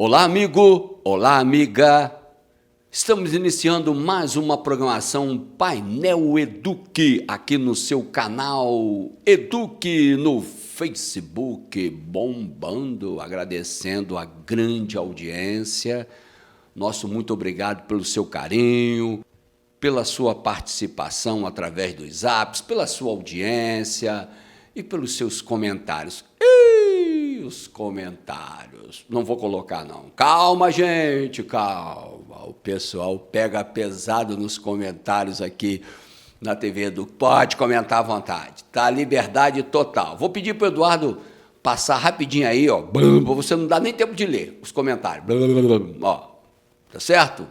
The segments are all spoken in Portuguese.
Olá, amigo! Olá, amiga! Estamos iniciando mais uma programação Painel Eduque aqui no seu canal Eduque no Facebook, bombando, agradecendo a grande audiência. Nosso muito obrigado pelo seu carinho, pela sua participação através dos zaps, pela sua audiência e pelos seus comentários. Os comentários, não vou colocar não, calma gente, calma, o pessoal pega pesado nos comentários aqui na TV Eduque, pode comentar à vontade, tá, liberdade total. Vou pedir para o Eduardo passar rapidinho aí, ó, você não dá nem tempo de ler os comentários, ó, tá certo?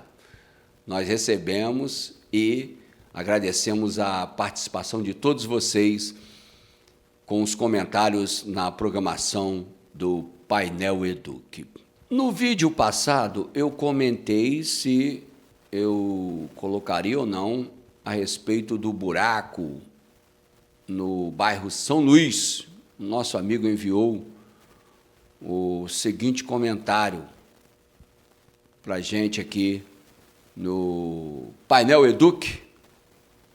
Nós recebemos e agradecemos a participação de todos vocês com os comentários na programação do Painel Eduque. No vídeo passado, eu comentei se eu colocaria ou não a respeito do buraco no bairro São Luís. Nosso amigo enviou o seguinte comentário para a gente aqui no Painel Eduque.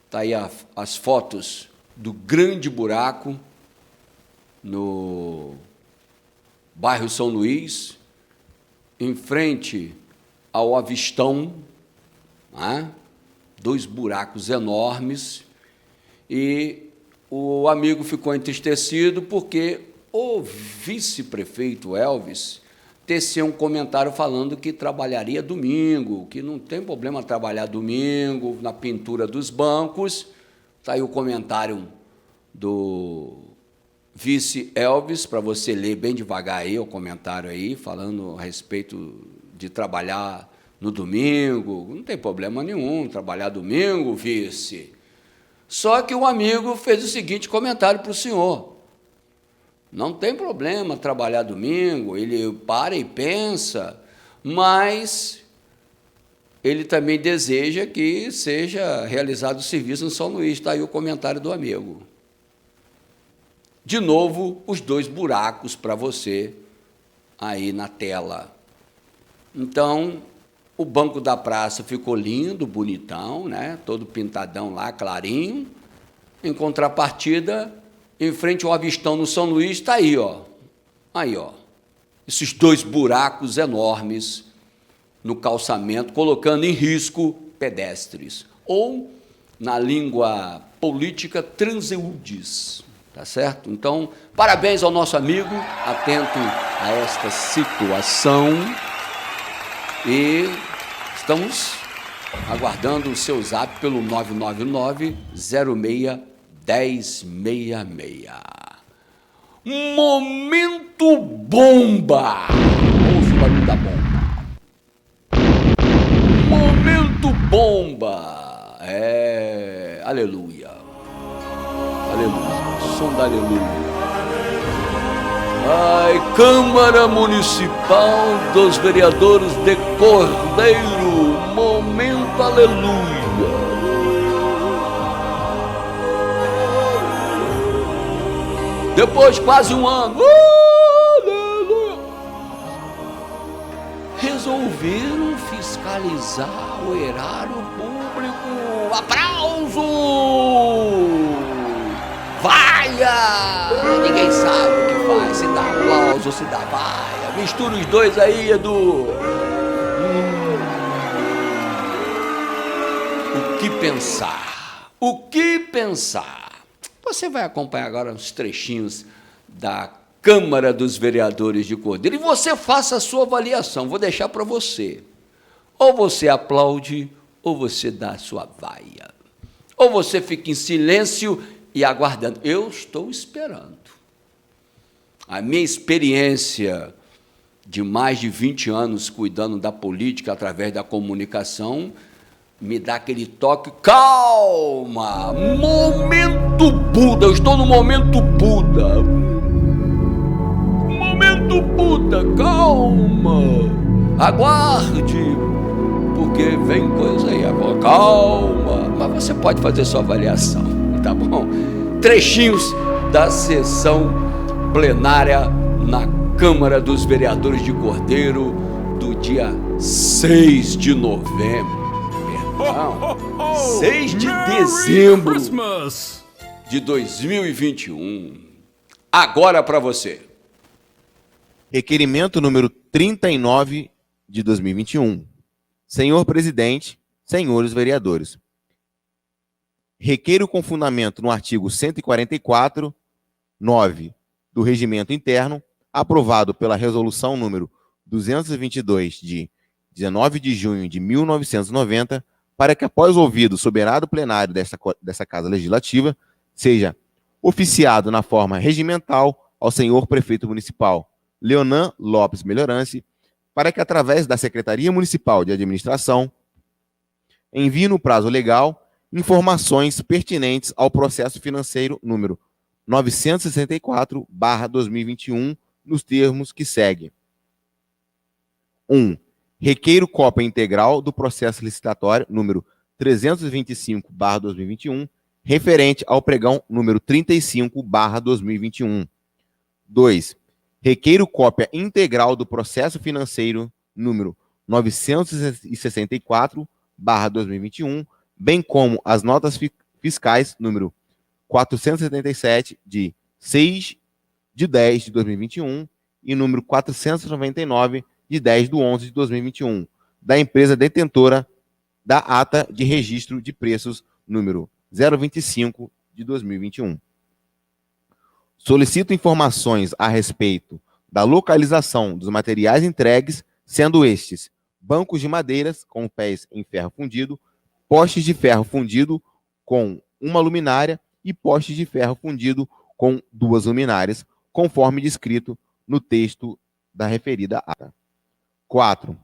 Está aí as fotos do grande buraco no bairro São Luís, em frente ao Avistão, né? Dois buracos enormes, e o amigo ficou entristecido porque o vice-prefeito Elvis teceu um comentário falando que trabalharia domingo, que não tem problema trabalhar domingo na pintura dos bancos. Está aí o comentário do vice Elvis, para você ler bem devagar aí o comentário aí, falando a respeito de trabalhar no domingo. Não tem problema nenhum trabalhar domingo, vice. Só que o amigo fez o seguinte comentário para o senhor: não tem problema trabalhar domingo, ele para e pensa, mas ele também deseja que seja realizado o serviço no São Luís. Está aí o comentário do amigo. De novo, os dois buracos para você aí na tela. Então, o banco da praça ficou lindo, bonitão, né? Todo pintadão lá, clarinho. Em contrapartida, em frente ao Avistão no São Luís, está aí, ó. Aí, ó. Esses dois buracos enormes no calçamento, colocando em risco pedestres. Ou, na língua política, transeúntes. Tá certo? Então, parabéns ao nosso amigo, atento a esta situação, e estamos aguardando o seu zap pelo 999-06-1066. Momento bomba! Ouça o barulho da bomba. Momento bomba! Aleluia! Aleluia! Som da aleluia. Ai, Câmara Municipal dos Vereadores de Cordeiro, momento aleluia. Depois de quase um ano, aleluia, resolveram fiscalizar o erário público. Aplauso! Vaia! Ninguém sabe o que faz, se dá aplauso, se dá vaia. Mistura os dois aí, Edu. O que pensar? O que pensar? Você vai acompanhar agora uns trechinhos da Câmara dos Vereadores de Cordeiro e você faça a sua avaliação. Vou deixar para você. Ou você aplaude, ou você dá a sua vaia. Ou você fica em silêncio e aguardando. Eu estou esperando. A minha experiência de mais de 20 anos cuidando da política através da comunicação me dá aquele toque. Calma! Momento Buda! Eu estou no momento Buda. Momento Buda! Calma! Aguarde! Porque vem coisa aí agora. Calma! Mas você pode fazer sua avaliação. Tá bom? Trechinhos da sessão plenária na Câmara dos Vereadores de Cordeiro do dia 6 de novembro, perdão, 6 de dezembro de 2021. Agora para você. Requerimento número 39 de 2021. Senhor Presidente, senhores vereadores. Requeiro com fundamento no artigo 144, 9 do Regimento Interno, aprovado pela Resolução número 222 de 19 de junho de 1990, para que, após ouvido o soberano plenário dessa Casa Legislativa, seja oficiado na forma regimental ao senhor Prefeito Municipal Leonan Lopes Melhorança, para que, através da Secretaria Municipal de Administração, envie no prazo legal informações pertinentes ao processo financeiro número 964/2021, nos termos que seguem. 1. Requeiro cópia integral do processo licitatório número 325/2021, referente ao pregão número 35/2021. 2. Requeiro cópia integral do processo financeiro número 964/2021, bem como as notas fiscais número 477 de 6 de 10 de 2021 e número 499 de 10 de 11 de 2021, da empresa detentora da ata de registro de preços número 025 de 2021. Solicito informações a respeito da localização dos materiais entregues, sendo estes bancos de madeiras com pés em ferro fundido, postes de ferro fundido com uma luminária e postes de ferro fundido com 2 luminárias, conforme descrito no texto da referida ata. 4.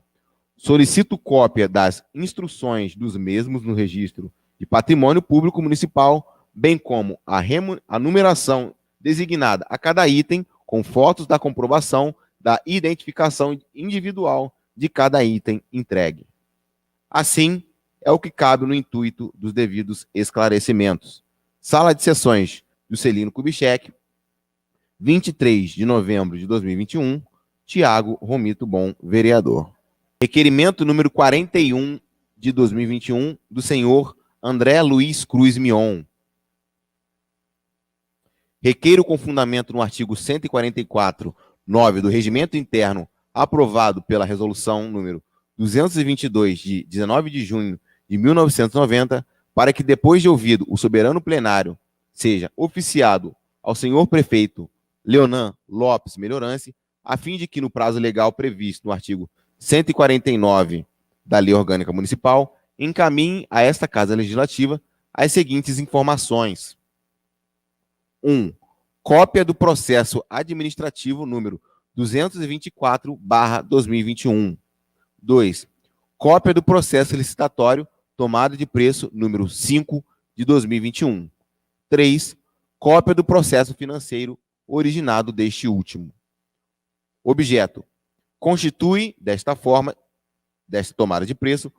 Solicito cópia das instruções dos mesmos no registro de patrimônio público municipal, bem como a numeração designada a cada item, com fotos da comprovação da identificação individual de cada item entregue. Assim, é o que cabe no intuito dos devidos esclarecimentos. Sala de Sessões do Celino Kubitschek, 23 de novembro de 2021, Tiago Romito Bom, vereador. Requerimento número 41 de 2021, do senhor André Luiz Cruz Mion. Requeiro com fundamento no artigo 144, 9 do Regimento Interno, aprovado pela Resolução número 222 de 19 de junho de 1990, para que, depois de ouvido o soberano plenário, seja oficiado ao senhor Prefeito Leonan Lopes Melhorança, a fim de que, no prazo legal previsto no artigo 149 da Lei Orgânica Municipal, encaminhe a esta Casa Legislativa as seguintes informações. 1. Cópia do processo administrativo número 224/2021. 2. Cópia do processo licitatório tomada de preço número 5 de 2021. 3. Cópia do processo financeiro originado deste último. Objeto: constitui, desta forma, desta tomada de preço,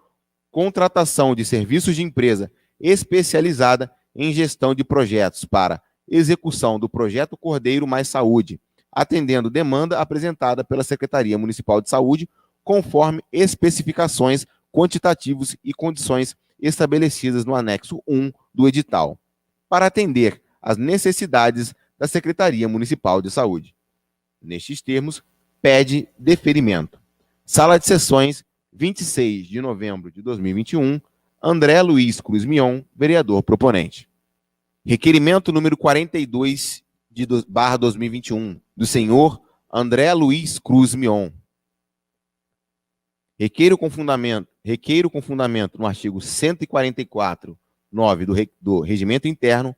contratação de serviços de empresa especializada em gestão de projetos para execução do projeto Cordeiro Mais Saúde, atendendo demanda apresentada pela Secretaria Municipal de Saúde, conforme especificações, quantitativos e condições estabelecidas no anexo 1 do edital, para atender às necessidades da Secretaria Municipal de Saúde. Nestes termos, pede deferimento. Sala de Sessões, 26 de novembro de 2021, André Luiz Cruz Mion, vereador proponente. Requerimento número 42 barra 2021, do senhor André Luiz Cruz Mion. Requeiro com fundamento no artigo 144, 9 do Regimento Interno,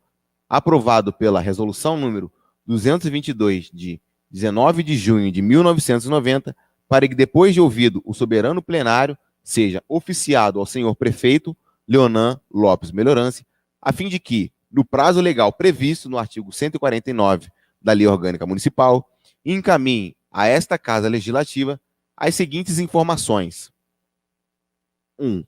aprovado pela Resolução número 222 de 19 de junho de 1990, para que, depois de ouvido o soberano plenário, seja oficiado ao senhor Prefeito Leonan Lopes Melhorança, a fim de que, no prazo legal previsto no artigo 149 da Lei Orgânica Municipal, encaminhe a esta Casa Legislativa as seguintes informações. 1.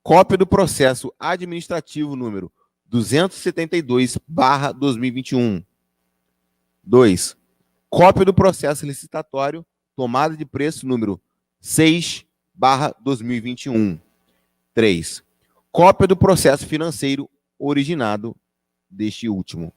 Cópia do processo administrativo número 272/2021. 2. Cópia do processo licitatório tomada de preço número 6/2021. 3. Cópia do processo financeiro originado deste último.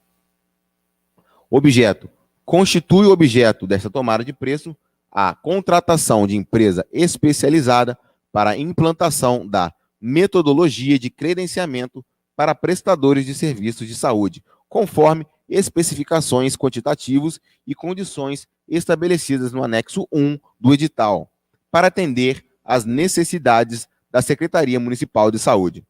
Objeto. Constitui o objeto desta tomada de preço a contratação de empresa especializada para a implantação da metodologia de credenciamento para prestadores de serviços de saúde, conforme especificações quantitativos e condições estabelecidas no anexo 1 do edital, para atender às necessidades da Secretaria Municipal de Saúde.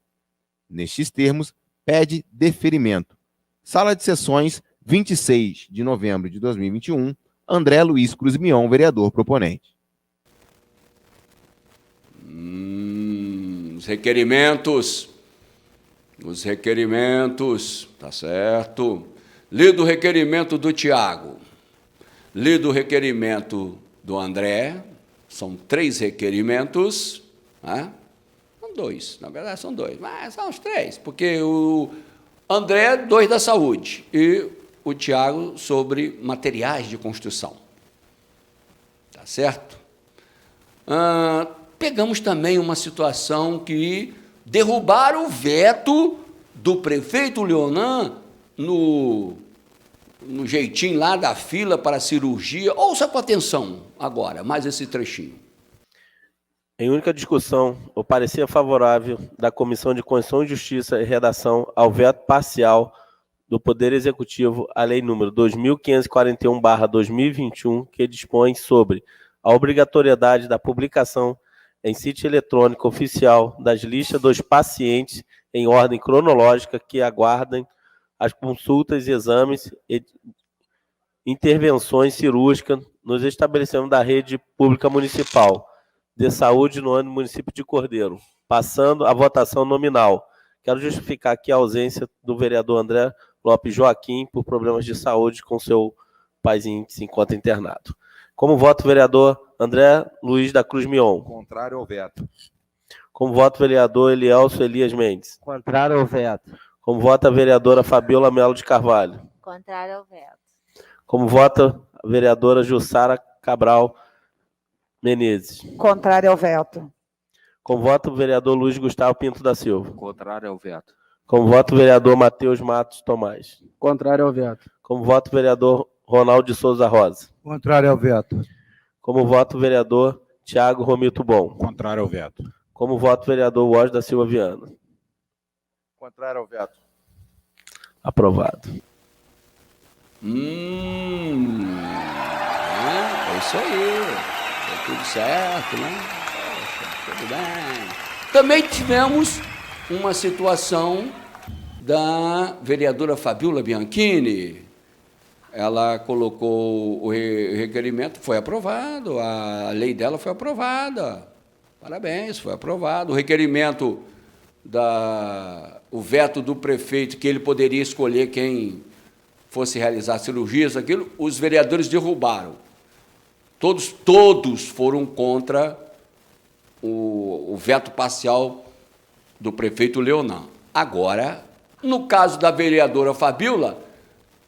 Nestes termos, pede deferimento. Sala de Sessões, 26 de novembro de 2021, André Luiz Cruz Mion, vereador proponente. Os requerimentos. Os requerimentos, tá certo. Lido o requerimento do Tiago. Lido o requerimento do André. São 3 requerimentos, né? São 2, na verdade são 2, mas são os 3, porque o André, 2 da saúde, e o Tiago sobre materiais de construção. Tá certo? Pegamos também uma situação que derrubaram o veto do prefeito Leonan no jeitinho lá da fila para a cirurgia. Ouça com atenção agora, mais esse trechinho. Em única discussão, o parecer favorável da Comissão de Constituição e Justiça e Redação ao veto parcial do Poder Executivo à Lei nº 2541/2021, que dispõe sobre a obrigatoriedade da publicação em sítio eletrônico oficial das listas dos pacientes em ordem cronológica que aguardem as consultas, exames e intervenções cirúrgicas nos estabelecimentos da rede pública municipal de saúde no ano do município de Cordeiro, passando a votação nominal. Quero justificar aqui a ausência do vereador André Lopes Joaquim por problemas de saúde com seu paizinho que se encontra internado. Como voto, vereador André Luiz da Cruz Mion. Contrário ao veto. Como voto, vereador Elielso Elias Mendes. Contrário ao veto. Como vota a vereadora Fabiola Melo de Carvalho. Contrário ao veto. Como vota a vereadora Jussara Cabral Menezes. Contrário ao veto. Como vota o vereador Luiz Gustavo Pinto da Silva. Contrário ao veto. Como vota o vereador Matheus Matos Tomás. Contrário ao veto. Como vota o vereador Ronaldo de Souza Rosa. Contrário ao veto. Como vota o vereador Tiago Romito Bom. Contrário ao veto. Como vota o vereador Washington da Silva Viana. Contrário ao veto. Aprovado. É isso aí. Deu tudo certo, né? Poxa, tudo bem. Também tivemos uma situação da vereadora Fabiola Bianchini. Ela colocou o requerimento, foi aprovado, a lei dela foi aprovada. Parabéns, foi aprovado. O requerimento, o veto do prefeito, que ele poderia escolher quem fosse realizar cirurgias, aquilo, os vereadores derrubaram. Todos foram contra o veto parcial do prefeito Leonan. Agora, no caso da vereadora Fabiola,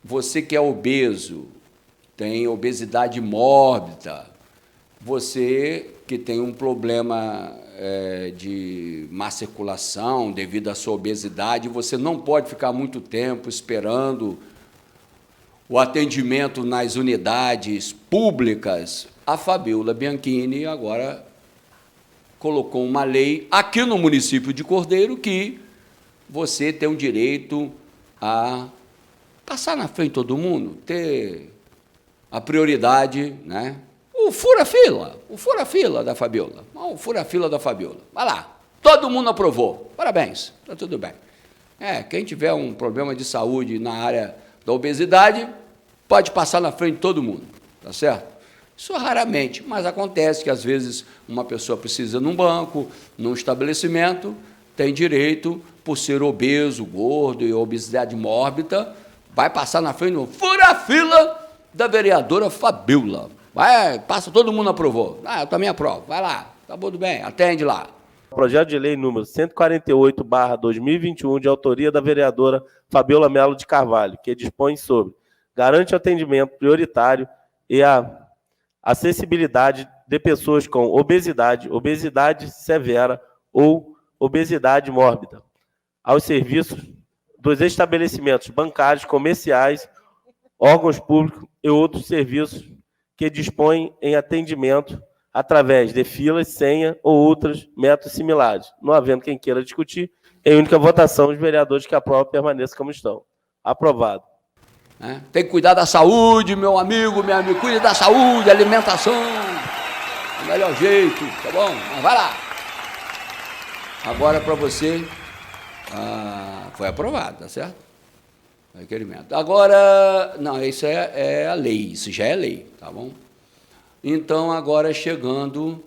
você que é obeso, tem obesidade mórbida, você que tem um problema de má circulação devido à sua obesidade, você não pode ficar muito tempo esperando o atendimento nas unidades públicas. A Fabiola Bianchini agora colocou uma lei aqui no município de Cordeiro que você tem o direito a passar na frente de todo mundo, ter a prioridade, né? O fura-fila da Fabiola. O fura-fila da Fabiola. Vai lá, todo mundo aprovou. Parabéns, está tudo bem. Quem tiver um problema de saúde na área da obesidade, pode passar na frente de todo mundo, tá certo? Isso raramente, mas acontece que às vezes uma pessoa precisa num banco, num estabelecimento, tem direito, por ser obeso, gordo e obesidade mórbida, vai passar na frente do fura-fila da vereadora Fabiola. Vai, passa, todo mundo aprovou. Eu também aprovo. Vai lá, tá tudo bem, atende lá. Projeto de lei número 148/2021, de autoria da vereadora Fabiola Melo de Carvalho, que dispõe sobre garante atendimento prioritário e a acessibilidade de pessoas com obesidade, obesidade severa ou obesidade mórbida, aos serviços dos estabelecimentos bancários, comerciais, órgãos públicos e outros serviços que dispõem em atendimento através de filas, senha ou outros métodos similares. Não havendo quem queira discutir, em única votação, os vereadores que aprovam permaneçam como estão. Aprovado. Tem que cuidar da saúde, meu amigo, minha amiga. Cuide da saúde, alimentação. É o melhor jeito, tá bom? Mas vai lá. Agora para você, foi aprovado, tá certo? Requerimento. Agora, não, isso é a lei, isso já é lei, tá bom? Então, agora chegando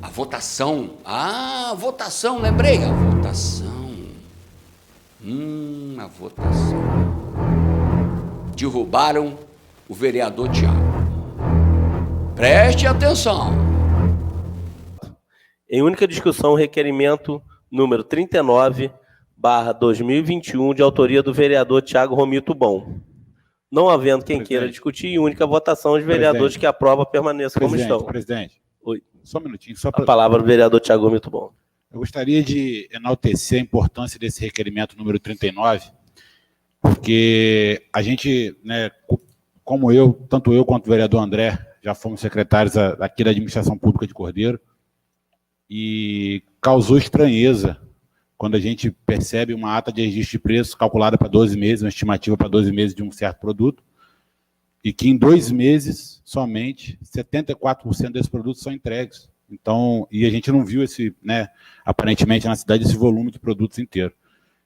a votação. A votação, lembrei, a votação. A votação. Derrubaram o vereador Tiago. Preste atenção. Em única discussão, requerimento número 39/2021, de autoria do vereador Tiago Romito Bom. Não havendo quem queira discutir, em única votação, os vereadores que aprovam permaneçam como estão. Presidente, Oi. Só um minutinho. A palavra do vereador Tiago Romito Bom. Eu gostaria de enaltecer a importância desse requerimento número 39, porque a gente, né, como tanto eu quanto o vereador André, já fomos secretários aqui da Administração Pública de Cordeiro, e causou estranheza quando a gente percebe uma ata de registro de preço calculada para 12 meses, uma estimativa para 12 meses de um certo produto, e que em 2 meses, somente, 74% desses produtos são entregues. Então, e a gente não viu aparentemente na cidade, esse volume de produtos inteiro.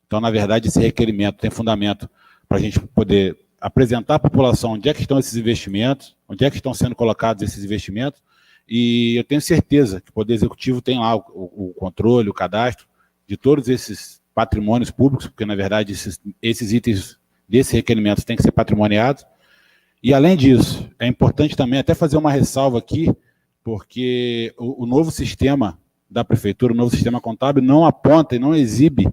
Então, na verdade, esse requerimento tem fundamento para a gente poder apresentar à população onde é que estão esses investimentos, onde é que estão sendo colocados esses investimentos, e eu tenho certeza que o Poder Executivo tem lá o controle, o cadastro de todos esses patrimônios públicos, porque, na verdade, esses itens desse requerimento têm que ser patrimoniados. E, além disso, é importante também até fazer uma ressalva aqui, porque o novo sistema da Prefeitura, o novo sistema contábil, não aponta e não exibe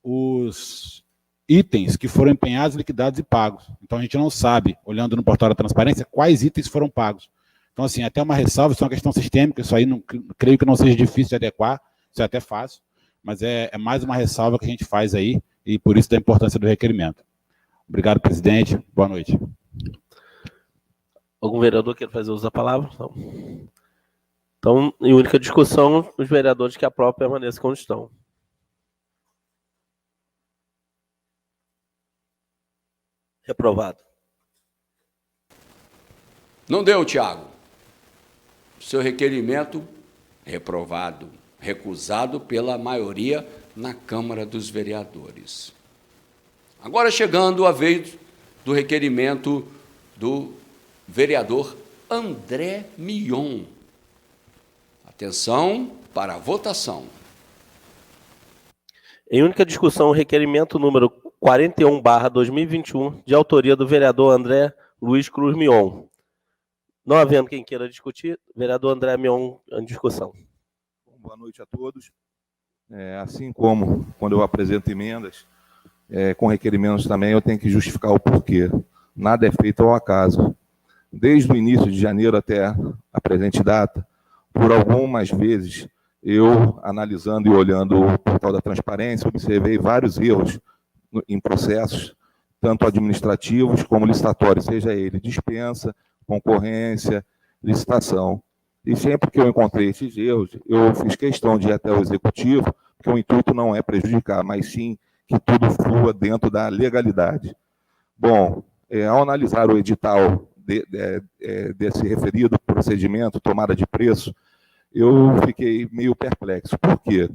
os itens que foram empenhados, liquidados e pagos. Então, a gente não sabe, olhando no portal da transparência, quais itens foram pagos. Então, assim, até uma ressalva, isso é uma questão sistêmica, isso aí creio que não seja difícil de adequar, isso é até fácil, mas é mais uma ressalva que a gente faz aí, e por isso da importância do requerimento. Obrigado, presidente. Boa noite. Algum vereador quer fazer uso da palavra? Não. Então, em única discussão, os vereadores que aprovam permaneçam como estão. Reprovado. Não deu, Tiago. Seu requerimento, reprovado, recusado pela maioria na Câmara dos Vereadores. Agora chegando a vez do requerimento do vereador André Mion. Atenção para a votação. Em única discussão, o requerimento número 41/2021, de autoria do vereador André Luiz Cruz Mion. Não havendo quem queira discutir, vereador André Mion, em discussão. Boa noite a todos. Assim como quando eu apresento emendas, com requerimentos também, eu tenho que justificar o porquê. Nada é feito ao acaso. Desde o início de janeiro até a presente data, por algumas vezes, eu, analisando e olhando o portal da transparência, observei vários erros em processos, tanto administrativos como licitatórios, seja ele dispensa, concorrência, licitação. E sempre que eu encontrei esses erros, eu fiz questão de ir até o Executivo, porque o intuito não é prejudicar, mas sim que tudo flua dentro da legalidade. Bom, ao analisar o edital desse referido procedimento, tomada de preço, eu fiquei meio perplexo. Por quê?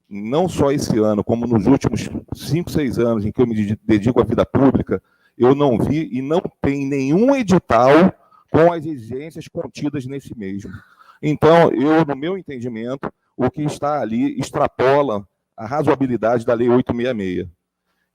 Não só esse ano, como nos últimos 5, 6 anos em que eu me dedico à vida pública, eu não vi e não tem nenhum edital com as exigências contidas nesse mesmo. Então, no meu entendimento, o que está ali extrapola a razoabilidade da Lei 866.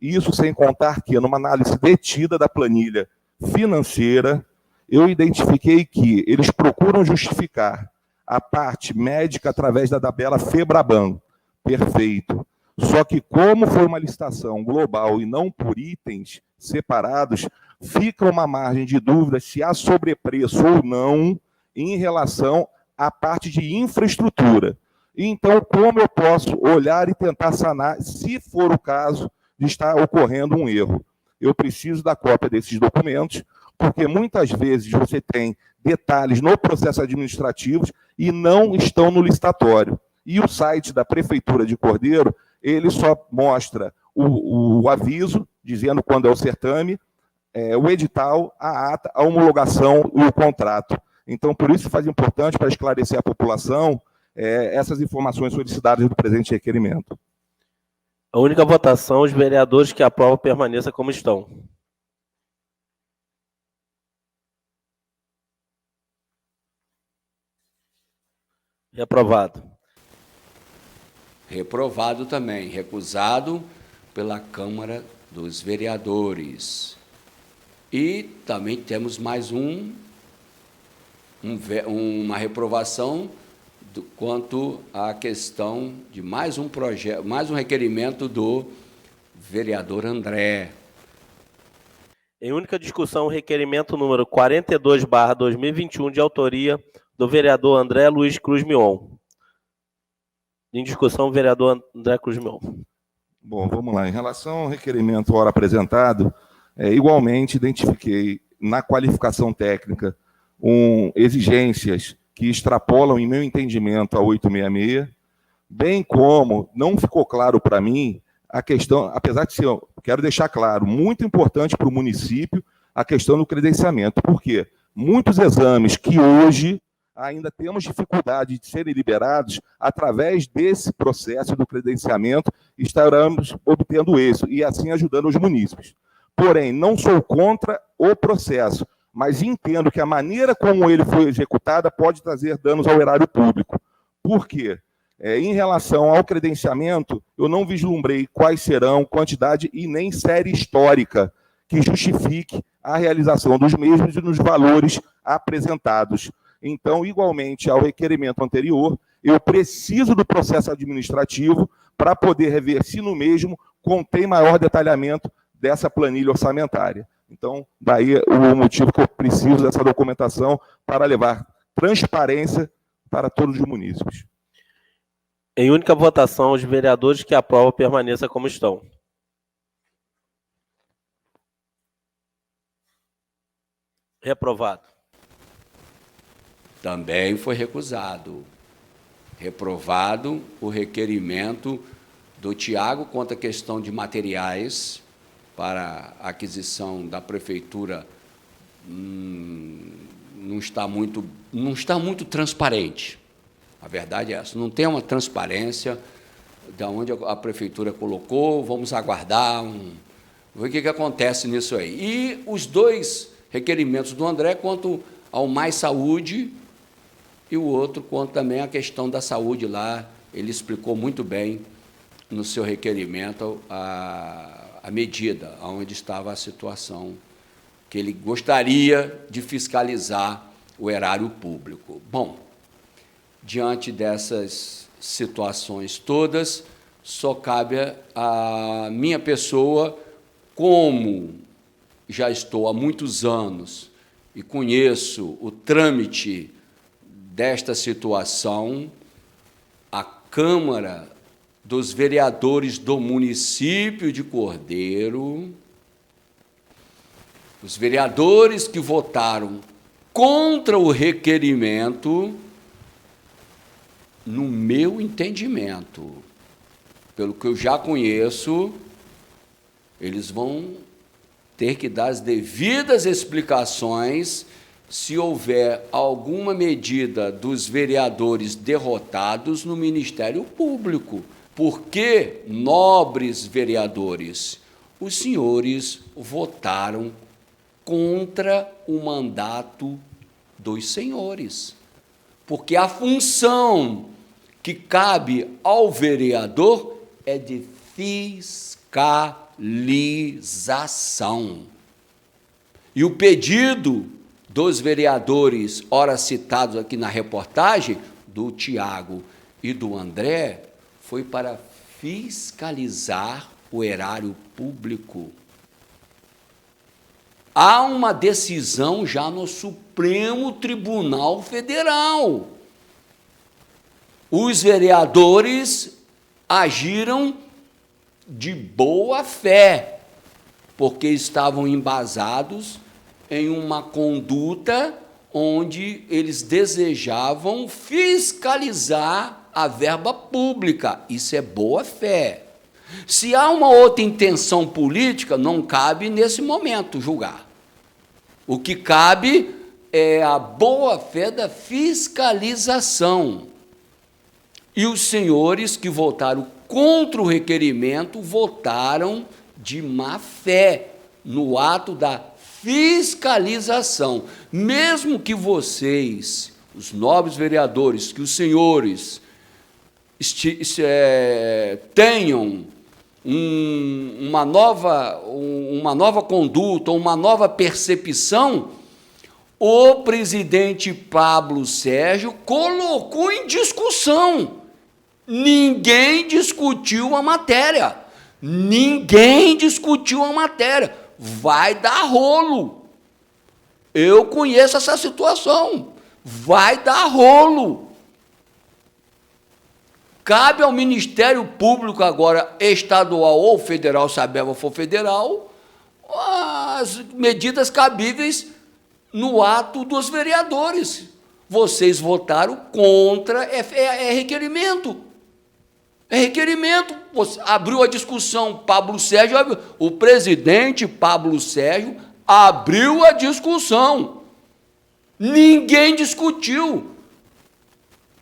Isso sem contar que, numa análise detida da planilha financeira, eu identifiquei que eles procuram justificar a parte médica através da tabela FEBRABAN. Perfeito. Só que, como foi uma licitação global e não por itens separados, fica uma margem de dúvida se há sobrepreço ou não em relação à parte de infraestrutura. Então, como eu posso olhar e tentar sanar, se for o caso de estar ocorrendo um erro? Eu preciso da cópia desses documentos, porque muitas vezes você tem detalhes no processo administrativo e não estão no licitatório. E o site da Prefeitura de Cordeiro, ele só mostra o aviso, dizendo quando é o certame, o edital, a ata, a homologação e o contrato. Então, por isso faz importante para esclarecer a população essas informações solicitadas do presente requerimento. A única votação, os vereadores que aprovam permaneça como estão. Reprovado. Reprovado também, recusado pela Câmara dos Vereadores. E também temos mais uma reprovação quanto à questão de mais um projeto, mais um requerimento do vereador André. Em única discussão, o requerimento número 42/2021, de autoria do vereador André Luiz Cruz Mion. Em discussão, o vereador André Cruz Mion. Bom, vamos lá. Em relação ao requerimento ora apresentado, igualmente identifiquei na qualificação técnica exigências que extrapolam, em meu entendimento, a 866, bem como não ficou claro para mim a questão, apesar de ser, quero deixar claro, muito importante para o município, a questão do credenciamento. Por quê? Muitos exames que hoje ainda temos dificuldade de serem liberados, através desse processo do credenciamento, estaremos obtendo isso e assim ajudando os munícipes. Porém, não sou contra o processo, mas entendo que a maneira como ele foi executado pode trazer danos ao erário público. Por quê? Em relação ao credenciamento, eu não vislumbrei quais serão quantidade e nem série histórica que justifique a realização dos mesmos e nos valores apresentados. Então, igualmente ao requerimento anterior, eu preciso do processo administrativo para poder rever se no mesmo contém maior detalhamento dessa planilha orçamentária. Então, daí o motivo que eu preciso dessa documentação para levar transparência para todos os munícipes. Em única votação, os vereadores que aprovam permaneça como estão. Reprovado. Também foi recusado. Reprovado o requerimento do Tiago quanto à questão de materiais para aquisição da prefeitura. Não está muito transparente. A verdade é essa, não tem uma transparência de onde a prefeitura colocou. Vamos aguardar, ver o que acontece nisso aí. E os dois requerimentos do André quanto ao Mais Saúde e o outro quanto também à questão da saúde lá. Ele explicou muito bem no seu requerimento a medida, onde estava a situação, que ele gostaria de fiscalizar o erário público. Bom, diante dessas situações todas, só cabe a minha pessoa, como já estou há muitos anos e conheço o trâmite desta situação, a Câmara dos Vereadores do município de Cordeiro, os vereadores que votaram contra o requerimento, no meu entendimento, pelo que eu já conheço, eles vão ter que dar as devidas explicações se houver alguma medida dos vereadores derrotados no Ministério Público. Porque, nobres vereadores, os senhores votaram contra o mandato dos senhores. Porque a função que cabe ao vereador é de fiscalização. E o pedido dos vereadores, ora citados aqui na reportagem, do Tiago e do André, foi para fiscalizar o erário público. há uma decisão já no Supremo Tribunal Federal. Os vereadores agiram de boa fé, porque estavam embasados em uma conduta onde eles desejavam fiscalizar a verba pública. Isso é boa fé. Se há uma outra intenção política, não cabe nesse momento julgar. O que cabe é a boa fé da fiscalização. E os senhores que votaram contra o requerimento votaram de má fé no ato da fiscalização. Mesmo que vocês, os nobres vereadores, que os senhores tenham uma nova conduta, uma nova percepção, o presidente Pablo Sérgio colocou em discussão. Ninguém discutiu a matéria. Ninguém discutiu a matéria. Vai dar rolo. Eu conheço essa situação. Vai dar rolo. Cabe ao Ministério Público agora, estadual ou federal, se a verba for federal, as medidas cabíveis no ato dos vereadores. Vocês votaram contra, é requerimento. É requerimento. Você abriu a discussão, o presidente Pablo Sérgio abriu a discussão. Ninguém discutiu.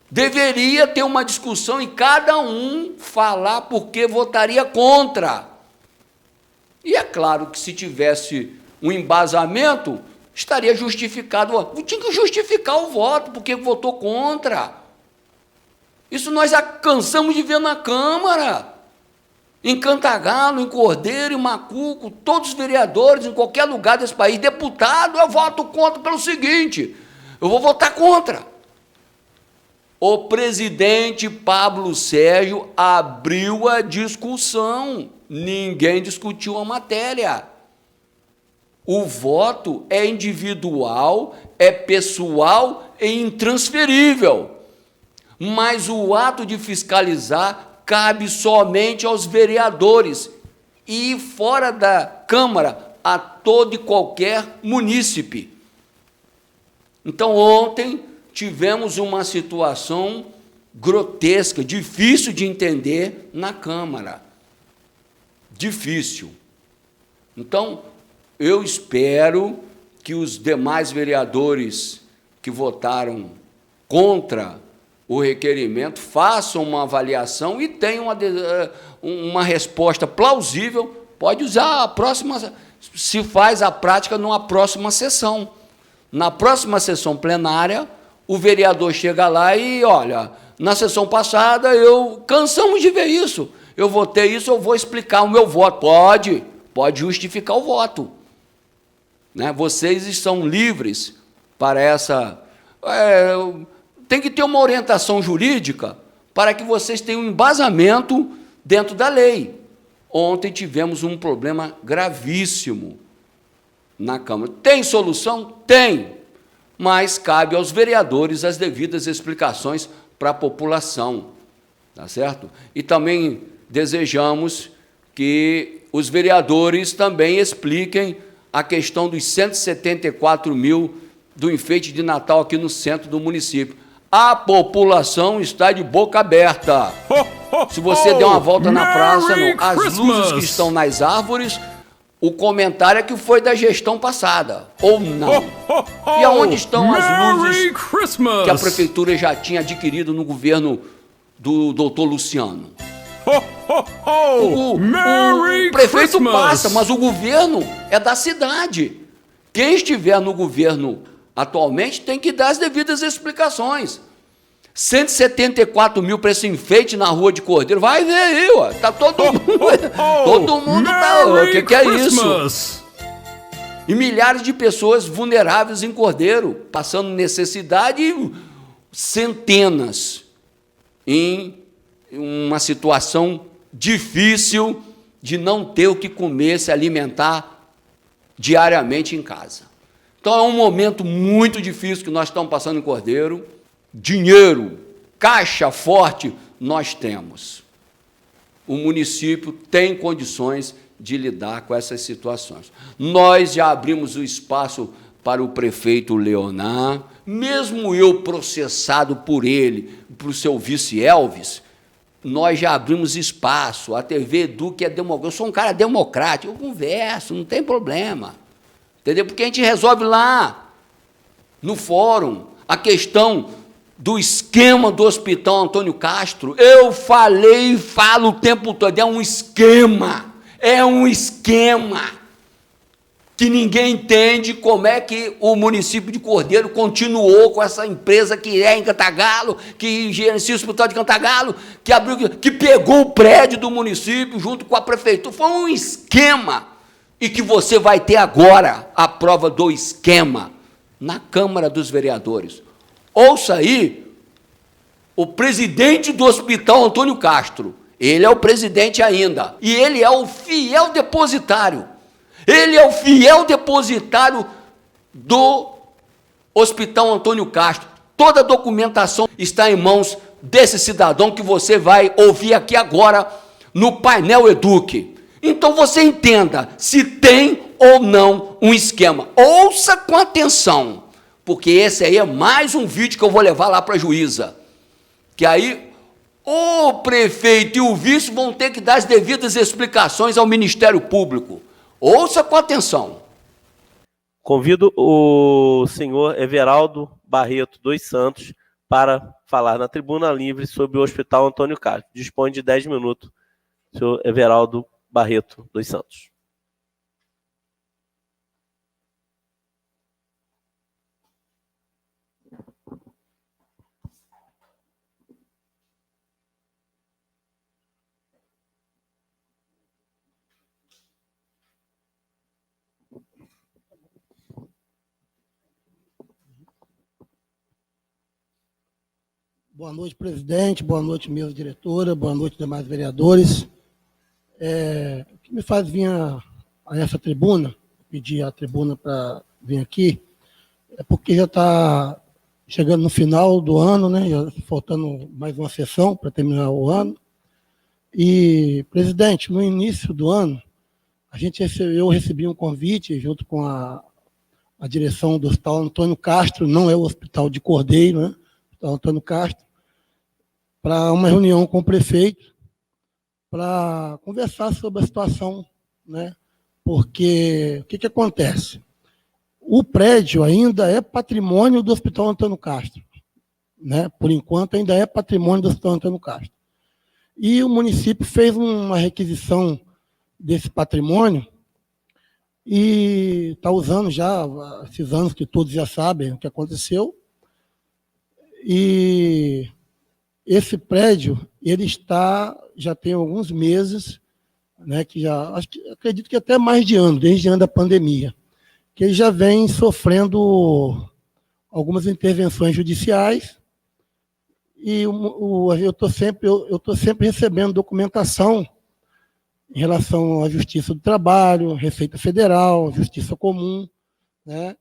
Deveria ter uma discussão e cada um falar por que votaria contra. E é claro que se tivesse um embasamento, estaria justificado. Tinha que justificar o voto, porque votou contra. Isso nós já cansamos de ver na Câmara. Em Cantagalo, em Cordeiro, em Macuco, todos os vereadores, em qualquer lugar desse país, deputado, eu voto contra pelo seguinte, eu vou votar contra. O presidente Pablo Sérgio abriu a discussão, ninguém discutiu a matéria. O voto é individual, é pessoal e intransferível. Mas o ato de fiscalizar cabe somente aos vereadores e, fora da Câmara, a todo e qualquer munícipe. Então, ontem, tivemos uma situação grotesca, difícil de entender na Câmara. Difícil. Então, eu espero que os demais vereadores que votaram contra o requerimento façam uma avaliação e tenham uma resposta plausível. Pode usar a próxima, se faz a prática numa próxima sessão. Na próxima sessão plenária, o vereador chega lá e, olha, na sessão passada cansamos de ver isso. Eu votei isso, eu vou explicar o meu voto. Pode justificar o voto. Né? Vocês estão livres para essa... tem que ter uma orientação jurídica para que vocês tenham um embasamento dentro da lei. Ontem tivemos um problema gravíssimo na Câmara. Tem solução? Tem, mas cabe aos vereadores as devidas explicações para a população, tá certo? E também desejamos que os vereadores também expliquem a questão dos 174 mil do enfeite de Natal aqui no centro do município. A população está de boca aberta. Se você der uma volta na praça, as luzes que estão nas árvores, o comentário é que foi da gestão passada, ou não. E aonde estão as luzes que a prefeitura já tinha adquirido no governo do doutor Luciano? O prefeito passa, mas o governo é da cidade. Quem estiver no governo atualmente tem que dar as devidas explicações. 174 mil para esse enfeite na Rua de Cordeiro. Vai ver aí, ó. Tá todo mundo. Todo mundo tá. O que é isso? E milhares de pessoas vulneráveis em Cordeiro, passando necessidade, e centenas em uma situação difícil de não ter o que comer, se alimentar diariamente em casa. Então é um momento muito difícil que nós estamos passando em Cordeiro. Dinheiro, caixa forte, nós temos. O município tem condições de lidar com essas situações. Nós já abrimos o espaço para o prefeito Leonar, mesmo eu processado por ele, para o seu vice Elvis, nós já abrimos espaço. A TV Edu, que é democrática, eu sou um cara democrático, eu converso, não tem problema. Entendeu? Porque a gente resolve lá, no fórum, a questão do esquema do Hospital Antônio Castro. Eu falei e falo o tempo todo, é um esquema que ninguém entende como é que o município de Cordeiro continuou com essa empresa que é em Cantagalo, que gerencia o Hospital de Cantagalo, que abriu, que pegou o prédio do município junto com a prefeitura. Foi um esquema, e que você vai ter agora a prova do esquema na Câmara dos Vereadores. Ouça aí, o presidente do Hospital Antônio Castro, ele é o presidente ainda, e ele é o fiel depositário. Ele é o fiel depositário do Hospital Antônio Castro. Toda a documentação está em mãos desse cidadão que você vai ouvir aqui agora no painel Eduque. Então você entenda se tem ou não um esquema. Ouça com atenção, porque esse aí é mais um vídeo que eu vou levar lá para a juíza. Que aí o prefeito e o vice vão ter que dar as devidas explicações ao Ministério Público. Ouça com atenção. Convido o senhor Everaldo Barreto dos Santos para falar na tribuna livre sobre o Hospital Antônio Castro. Dispõe de 10 minutos, senhor Everaldo Barreto dos Santos. Boa noite, presidente. Boa noite, mesa diretora. Boa noite, demais vereadores. O que me faz vir a essa tribuna, pedir a tribuna para vir aqui, é porque já está chegando no final do ano, né? Já faltando mais uma sessão para terminar o ano. E, presidente, no início do ano, eu recebi um convite junto com a direção do Hospital Antônio Castro, não é o Hospital de Cordeiro, né? Hospital Antônio Castro, para uma reunião com o prefeito, para conversar sobre a situação, né? Porque o que acontece? O prédio ainda é patrimônio do Hospital Antônio Castro, né? Por enquanto ainda é patrimônio do Hospital Antônio Castro. E o município fez uma requisição desse patrimônio e está usando já esses anos que todos já sabem o que aconteceu. E esse prédio, ele já tem alguns meses, né, acredito que até mais de ano, desde antes da pandemia, que ele já vem sofrendo algumas intervenções judiciais, e eu estou sempre recebendo documentação em relação à Justiça do Trabalho, Receita Federal, Justiça Comum, né,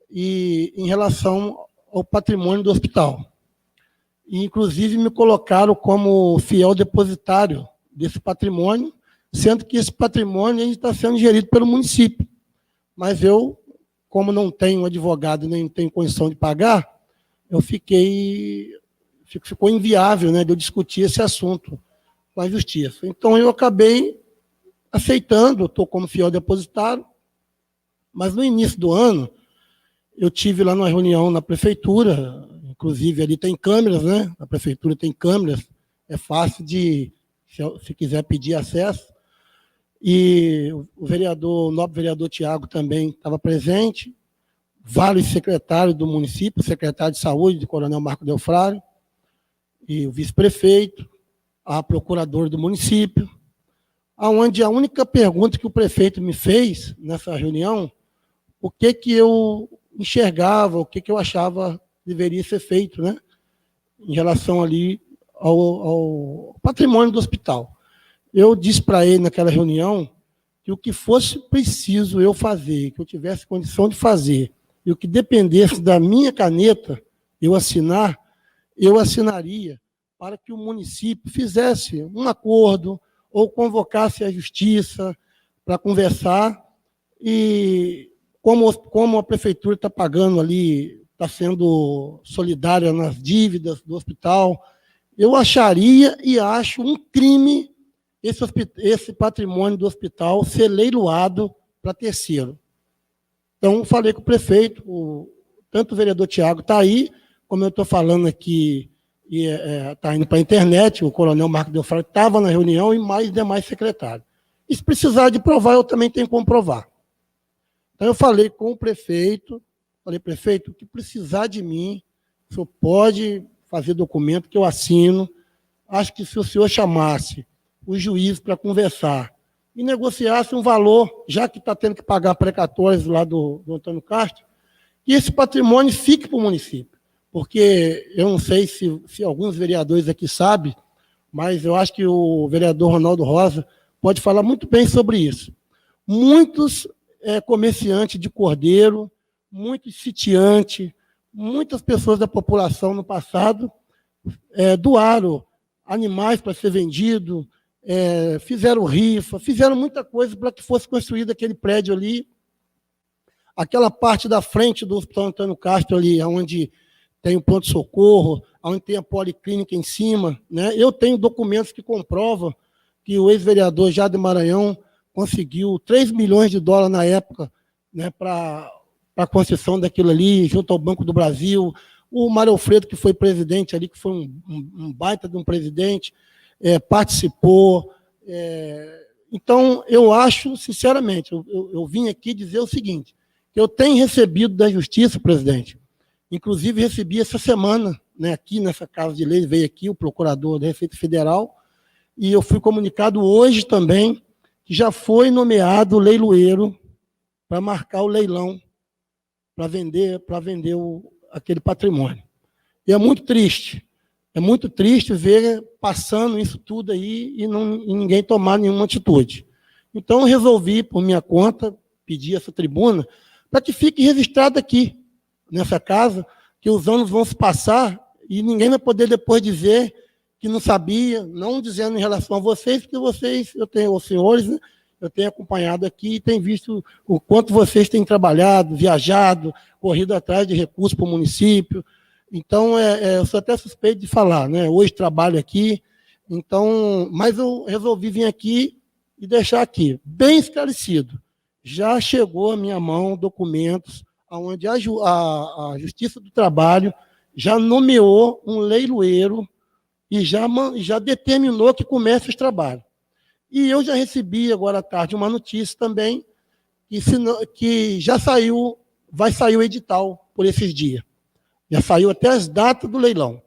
e em relação ao patrimônio do hospital. E, inclusive, me colocaram como fiel depositário desse patrimônio, sendo que esse patrimônio está sendo gerido pelo município. Mas eu, como não tenho advogado nem tenho condição de pagar, ficou inviável, né, de eu discutir esse assunto com a Justiça. Então, eu acabei aceitando, estou como fiel depositário, mas no início do ano, eu tive lá numa reunião na prefeitura. Inclusive, ali tem câmeras, né? A prefeitura tem câmeras, é fácil se quiser pedir acesso. E o nobre vereador Tiago também estava presente, vários secretários do município, o secretário de saúde, o coronel Marco Delfrário, e o vice-prefeito, a procuradora do município, onde a única pergunta que o prefeito me fez nessa reunião, o que eu enxergava, o que eu achava deveria ser feito, né, em relação ali ao patrimônio do hospital. Eu disse para ele naquela reunião que o que fosse preciso eu fazer, que eu tivesse condição de fazer, e o que dependesse da minha caneta, eu assinaria para que o município fizesse um acordo ou convocasse a justiça para conversar. E como a prefeitura está pagando ali, está sendo solidária nas dívidas do hospital, eu acharia e acho um crime esse patrimônio do hospital ser leiloado para terceiro. Então, falei com o prefeito, tanto o vereador Tiago está aí, como eu estou falando aqui, está indo para a internet, o coronel Marco Delfrade estava na reunião e mais demais secretários. E se precisar de provar, eu também tenho como provar. Então, eu falei com o prefeito, prefeito, o que precisar de mim, o senhor pode fazer documento que eu assino. Acho que se o senhor chamasse o juiz para conversar e negociasse um valor, já que está tendo que pagar precatórios lá do Antônio Castro, que esse patrimônio fique para o município. Porque eu não sei se alguns vereadores aqui sabem, mas eu acho que o vereador Ronaldo Rosa pode falar muito bem sobre isso. Muitos comerciantes de cordeiro, muitos sitiantes, muitas pessoas da população no passado doaram animais para ser vendido, fizeram rifa, fizeram muita coisa para que fosse construído aquele prédio ali. Aquela parte da frente do Hospital Antônio Castro ali, onde tem o pronto-socorro, onde tem a policlínica em cima, né? Eu tenho documentos que comprovam que o ex-vereador Jader Maranhão conseguiu 3 milhões de dólares na época, né, para a construção daquilo ali, junto ao Banco do Brasil. O Mário Alfredo, que foi presidente ali, que foi um baita de um presidente, participou. Então, eu acho, sinceramente, eu vim aqui dizer o seguinte, que eu tenho recebido da Justiça, presidente, inclusive recebi essa semana, né, aqui nessa Casa de Leis, veio aqui o procurador da Receita Federal, e eu fui comunicado hoje também que já foi nomeado leiloeiro para marcar o leilão, para vender aquele patrimônio. E é muito triste ver passando isso tudo aí e ninguém tomar nenhuma atitude. Então, eu resolvi, por minha conta, pedir essa tribuna para que fique registrado aqui, nessa casa, que os anos vão se passar e ninguém vai poder depois dizer que não sabia, não dizendo em relação a vocês, porque vocês, os senhores, né, eu tenho acompanhado aqui e tenho visto o quanto vocês têm trabalhado, viajado, corrido atrás de recursos para o município. Então, eu sou até suspeito de falar, né? Hoje trabalho aqui, então, mas eu resolvi vir aqui e deixar aqui, bem esclarecido. Já chegou à minha mão documentos onde a Justiça do Trabalho já nomeou um leiloeiro e já determinou que comece os trabalhos. E eu já recebi agora à tarde uma notícia também que já vai sair o edital por esses dias. Já saiu até as datas do leilão.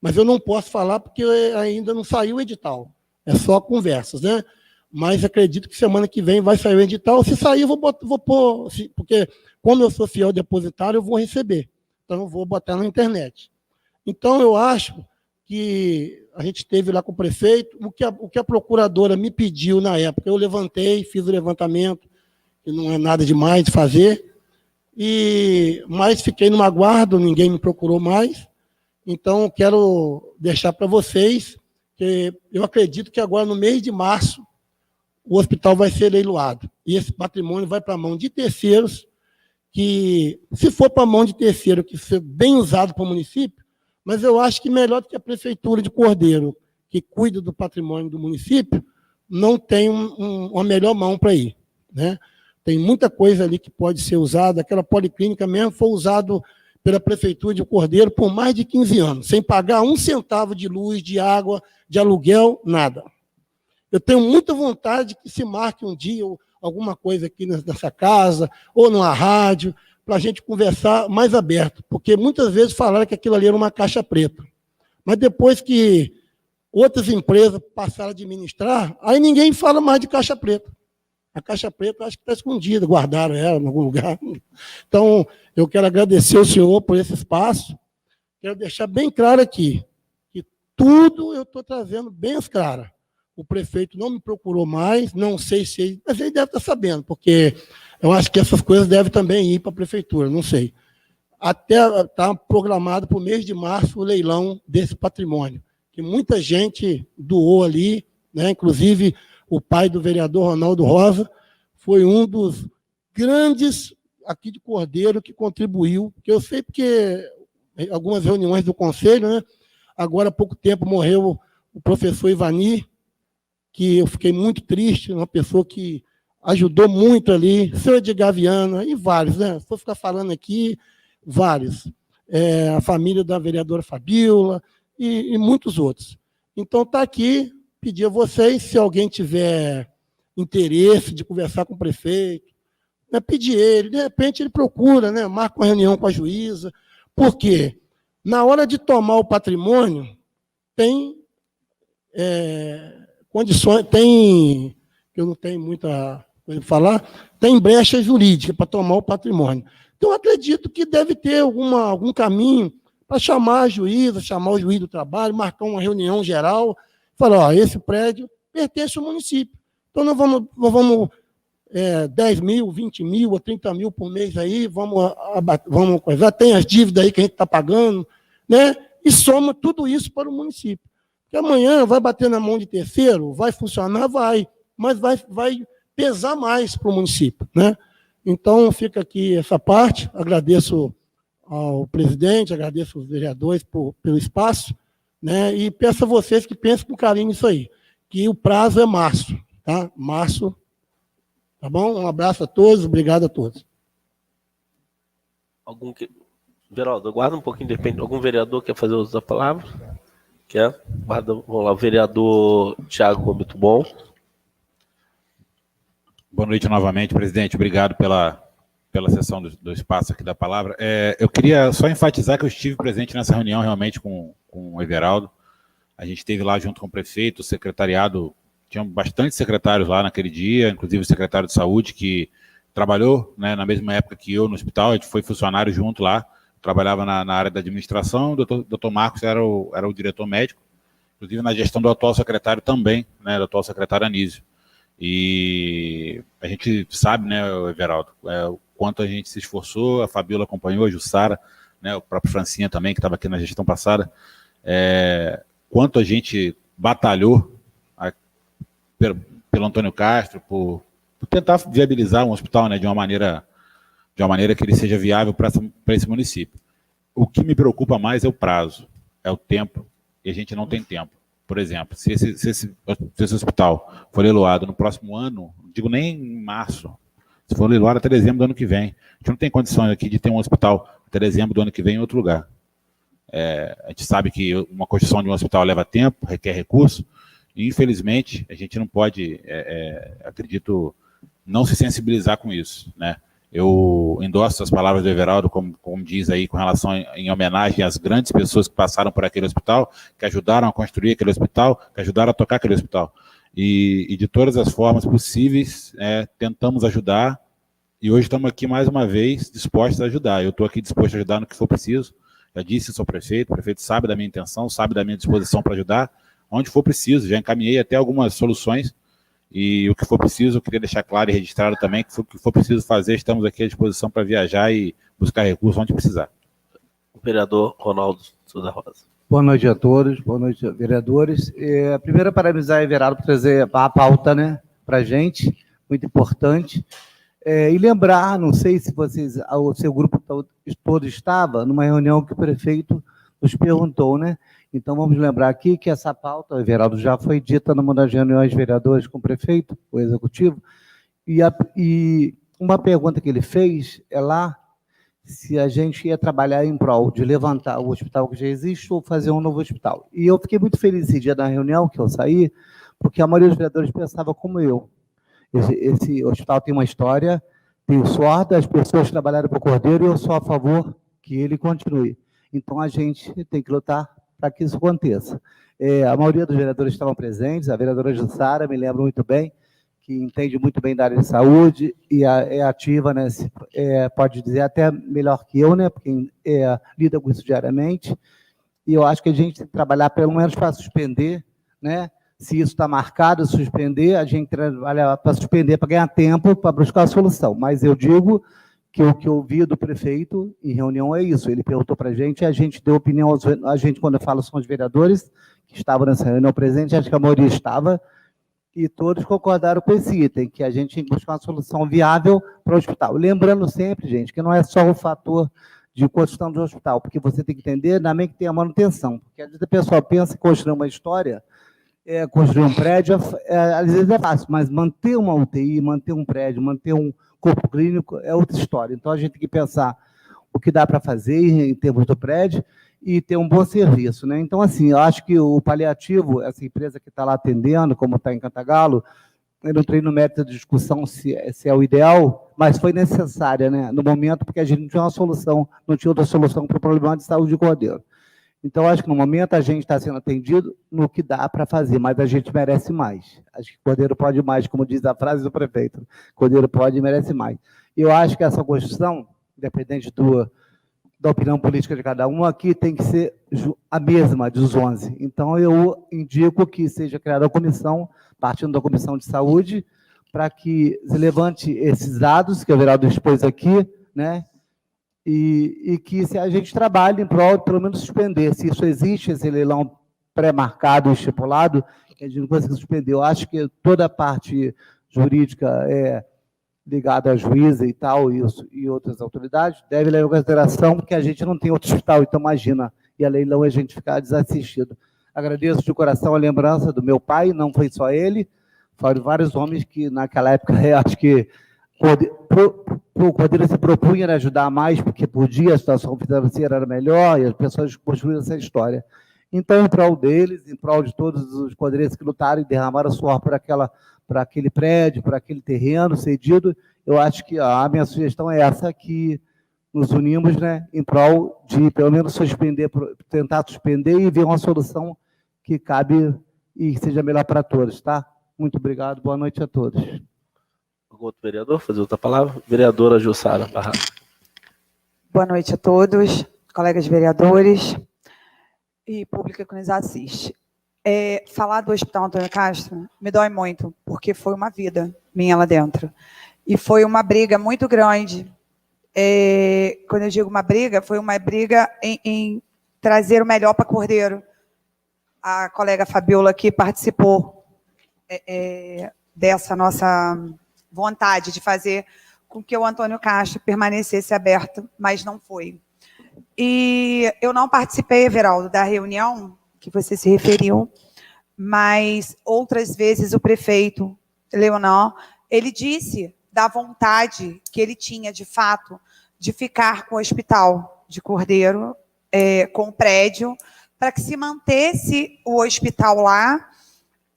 Mas eu não posso falar porque ainda não saiu o edital. É só conversas, né? Mas acredito que semana que vem vai sair o edital. Se sair, eu vou pôr, porque como eu sou fiel depositário, eu vou receber. Então, eu vou botar na internet. Então, eu acho que a gente esteve lá com o prefeito, o que a procuradora me pediu na época, eu levantei, fiz o levantamento, que não é nada demais de fazer, mas fiquei numa guarda, ninguém me procurou mais. Então, quero deixar para vocês que eu acredito que agora, no mês de março, o hospital vai ser leiloado. E esse patrimônio vai para a mão de terceiros, que, se for para a mão de terceiro, que ser bem usado para o município, mas eu acho que melhor do que a Prefeitura de Cordeiro, que cuida do patrimônio do município, não tem uma melhor mão para ir, né? Tem muita coisa ali que pode ser usada. Aquela policlínica mesmo foi usado pela Prefeitura de Cordeiro por mais de 15 anos, sem pagar 1 centavo de luz, de água, de aluguel, nada. Eu tenho muita vontade que se marque um dia alguma coisa aqui nessa casa, ou numa rádio, para a gente conversar mais aberto, porque muitas vezes falaram que aquilo ali era uma caixa preta. Mas depois que outras empresas passaram a administrar, aí ninguém fala mais de caixa preta. A caixa preta acho que está escondida, guardaram ela em algum lugar. Então, eu quero agradecer ao senhor por esse espaço. Quero deixar bem claro aqui, que tudo eu estou trazendo bem às claras. o prefeito não me procurou mais, não sei se ele, mas ele deve estar sabendo, porque eu acho que essas coisas devem também ir para a prefeitura, não sei. Até está programado para o mês de março o leilão desse patrimônio, que muita gente doou ali, né? Inclusive o pai do vereador Ronaldo Rosa foi um dos grandes aqui de Cordeiro que contribuiu, que eu sei porque algumas reuniões do conselho, né? Agora há pouco tempo morreu o professor Ivani, que eu fiquei muito triste, uma pessoa que ajudou muito ali, seu Edgar Viana, e vários, né? Se for ficar falando aqui, vários. A família da vereadora Fabiola e muitos outros. Então, está aqui, pedir a vocês, se alguém tiver interesse de conversar com o prefeito, né, pedir ele, de repente ele procura, né, marca uma reunião com a juíza, porque na hora de tomar o patrimônio, tem condições, tem, eu não tenho muita coisa para falar, tem brecha jurídica para tomar o patrimônio. Então, eu acredito que deve ter algum caminho para chamar a juíza, chamar o juiz do trabalho, marcar uma reunião geral, falar, ó, esse prédio pertence ao município. Então, nós vamos 10 mil, 20 mil ou 30 mil por mês aí, vamos coisar, tem as dívidas aí que a gente está pagando, né? E soma tudo isso para o município. Porque amanhã vai bater na mão de terceiro, vai funcionar, vai, mas vai pesar mais para o município, né? Então, fica aqui essa parte, agradeço ao presidente, agradeço aos vereadores pelo espaço, né? E peço a vocês que pensem com carinho nisso aí, que o prazo é março, tá? Março, tá bom? Um abraço a todos, obrigado a todos. Geraldo, aguarda um pouquinho, depende. Algum vereador quer fazer uso da palavra? Quer? Vamos lá, o vereador Thiago, muito bom. Boa noite novamente, presidente. Obrigado pela sessão do espaço aqui da palavra. Eu queria só enfatizar que eu estive presente nessa reunião realmente com o Everaldo. A gente esteve lá junto com o prefeito, o secretariado, tinham bastante secretários lá naquele dia, inclusive o secretário de saúde, que trabalhou, né, na mesma época que eu no hospital, a gente foi funcionário junto lá, trabalhava na área da administração, o doutor Marcos era o diretor médico, inclusive na gestão do atual secretário também, né, do atual secretário Anísio. E a gente sabe, né, Everaldo, o quanto a gente se esforçou, a Fabiola acompanhou, a Jussara, né, o próprio Francinha também, que estava aqui na gestão passada, quanto a gente batalhou pelo Antônio Castro, por tentar viabilizar um hospital, né, de uma maneira que ele seja viável para esse município. O que me preocupa mais é o prazo, é o tempo, e a gente não tem tempo. Por exemplo, se esse hospital for leiloado no próximo ano, não digo nem em março, se for leiloado até dezembro do ano que vem, a gente não tem condições aqui de ter um hospital até dezembro do ano que vem em outro lugar. A gente sabe que uma construção de um hospital leva tempo, requer recurso, e infelizmente a gente não pode, acredito, não se sensibilizar com isso, né? Eu endosso as palavras do Everaldo, como diz aí, com relação em homenagem às grandes pessoas que passaram por aquele hospital, que ajudaram a construir aquele hospital, que ajudaram a tocar aquele hospital. E de todas as formas possíveis, tentamos ajudar, e hoje estamos aqui mais uma vez dispostos a ajudar. Eu estou aqui disposto a ajudar no que for preciso, já disse, sou prefeito, o prefeito sabe da minha intenção, sabe da minha disposição para ajudar, onde for preciso, já encaminhei até algumas soluções, e o que for preciso, eu queria deixar claro e registrado também, que o que for preciso fazer, estamos aqui à disposição para viajar e buscar recursos onde precisar. O vereador Ronaldo Souza Rosa. Boa noite a todos, boa noite, vereadores. Primeiro, parabenizar o Everaldo por trazer a pauta, né, para a gente, muito importante. E lembrar, não sei se vocês, o seu grupo todo estava, numa reunião que o prefeito nos perguntou, né? Então, vamos lembrar aqui que essa pauta, o Everaldo, já foi dita numa das reuniões de vereadores com o prefeito, o executivo, e uma pergunta que ele fez é lá se a gente ia trabalhar em prol de levantar o hospital que já existe ou fazer um novo hospital. E eu fiquei muito feliz esse dia da reunião que eu saí, porque a maioria dos vereadores pensava como eu. Esse hospital tem uma história, tenho sorte, as pessoas trabalharam para o Cordeiro e eu sou a favor que ele continue. Então, a gente tem que lutar para que isso aconteça. A maioria dos vereadores estavam presentes, a vereadora Jussara, me lembro muito bem, que entende muito bem da área de saúde e é ativa, né, pode dizer até melhor que eu, né, porque lida com isso diariamente, e eu acho que a gente tem que trabalhar pelo menos para suspender, né, Se isso está marcado, suspender, a gente trabalha para suspender, para ganhar tempo, para buscar a solução. Mas eu digo que o que eu ouvi do prefeito em reunião é isso. Ele perguntou para a gente deu opinião, a gente, quando eu falo, são os vereadores que estavam nessa reunião presente, acho que a maioria estava, e todos concordaram com esse item, que a gente tem que buscar uma solução viável para o hospital. Lembrando sempre, gente, que não é só o fator de construção do hospital, porque você tem que entender também que tem a manutenção, porque às vezes a pessoa pensa em construir uma história, construir um prédio, às vezes é fácil, mas manter uma UTI, manter um prédio, manter um corpo clínico é outra história. Então, a gente tem que pensar o que dá para fazer em termos do prédio e ter um bom serviço, né? Então, assim, eu acho que o paliativo, essa empresa que está lá atendendo, como está em Cantagalo, eu não entrei no mérito da discussão se é o ideal, mas foi necessária, né, no momento, porque a gente não tinha uma solução, não tinha outra solução para o problema de saúde de Cordeiro. Então, acho que no momento a gente está sendo atendido no que dá para fazer, mas a gente merece mais. Acho que Cordeiro pode mais, como diz a frase do prefeito. Cordeiro pode e merece mais. Eu acho que essa construção, independente da opinião política de cada um, aqui tem que ser a mesma dos 11. Então, eu indico que seja criada a comissão, partindo da Comissão de Saúde, para que se levante esses dados que o vereador expôs aqui, né? E que se a gente trabalhe em prol, pelo menos suspender, se isso existe, esse leilão pré-marcado, estipulado, que a gente não consegue suspender. Eu acho que toda a parte jurídica ligada à juíza e tal, e outras autoridades, deve levar em consideração que a gente não tem outro hospital, então imagina, e a leilão é a gente ficar desassistido. Agradeço de coração a lembrança do meu pai, não foi só ele, foram vários homens que naquela época, acho que o Cordeiro se propunha a ajudar mais, porque podia, a situação financeira era melhor, e as pessoas construíram essa história. Então, em prol deles, em prol de todos os cordeirenses que lutaram e derramaram suor por aquele prédio, por aquele terreno cedido, eu acho que a minha sugestão é essa, que nos unimos, né, em prol de, pelo menos, tentar suspender e ver uma solução que cabe e seja melhor para todos, tá? Muito obrigado, boa noite a todos. Algum outro vereador fazer outra palavra? Vereadora Jussara Barra. Boa noite a todos, colegas vereadores e público que nos assiste. Falar do Hospital Antônio Castro me dói muito, porque foi uma vida minha lá dentro. E foi uma briga muito grande. Quando eu digo uma briga, foi uma briga em trazer o melhor para Cordeiro. A colega Fabiola aqui participou dessa nossa vontade de fazer com que o Antônio Castro permanecesse aberto, mas não foi. E eu não participei, Everaldo, da reunião que você se referiu, mas outras vezes o prefeito Leonor, ele disse da vontade que ele tinha, de fato, de ficar com o hospital de Cordeiro, com o prédio, para que se mantesse o hospital lá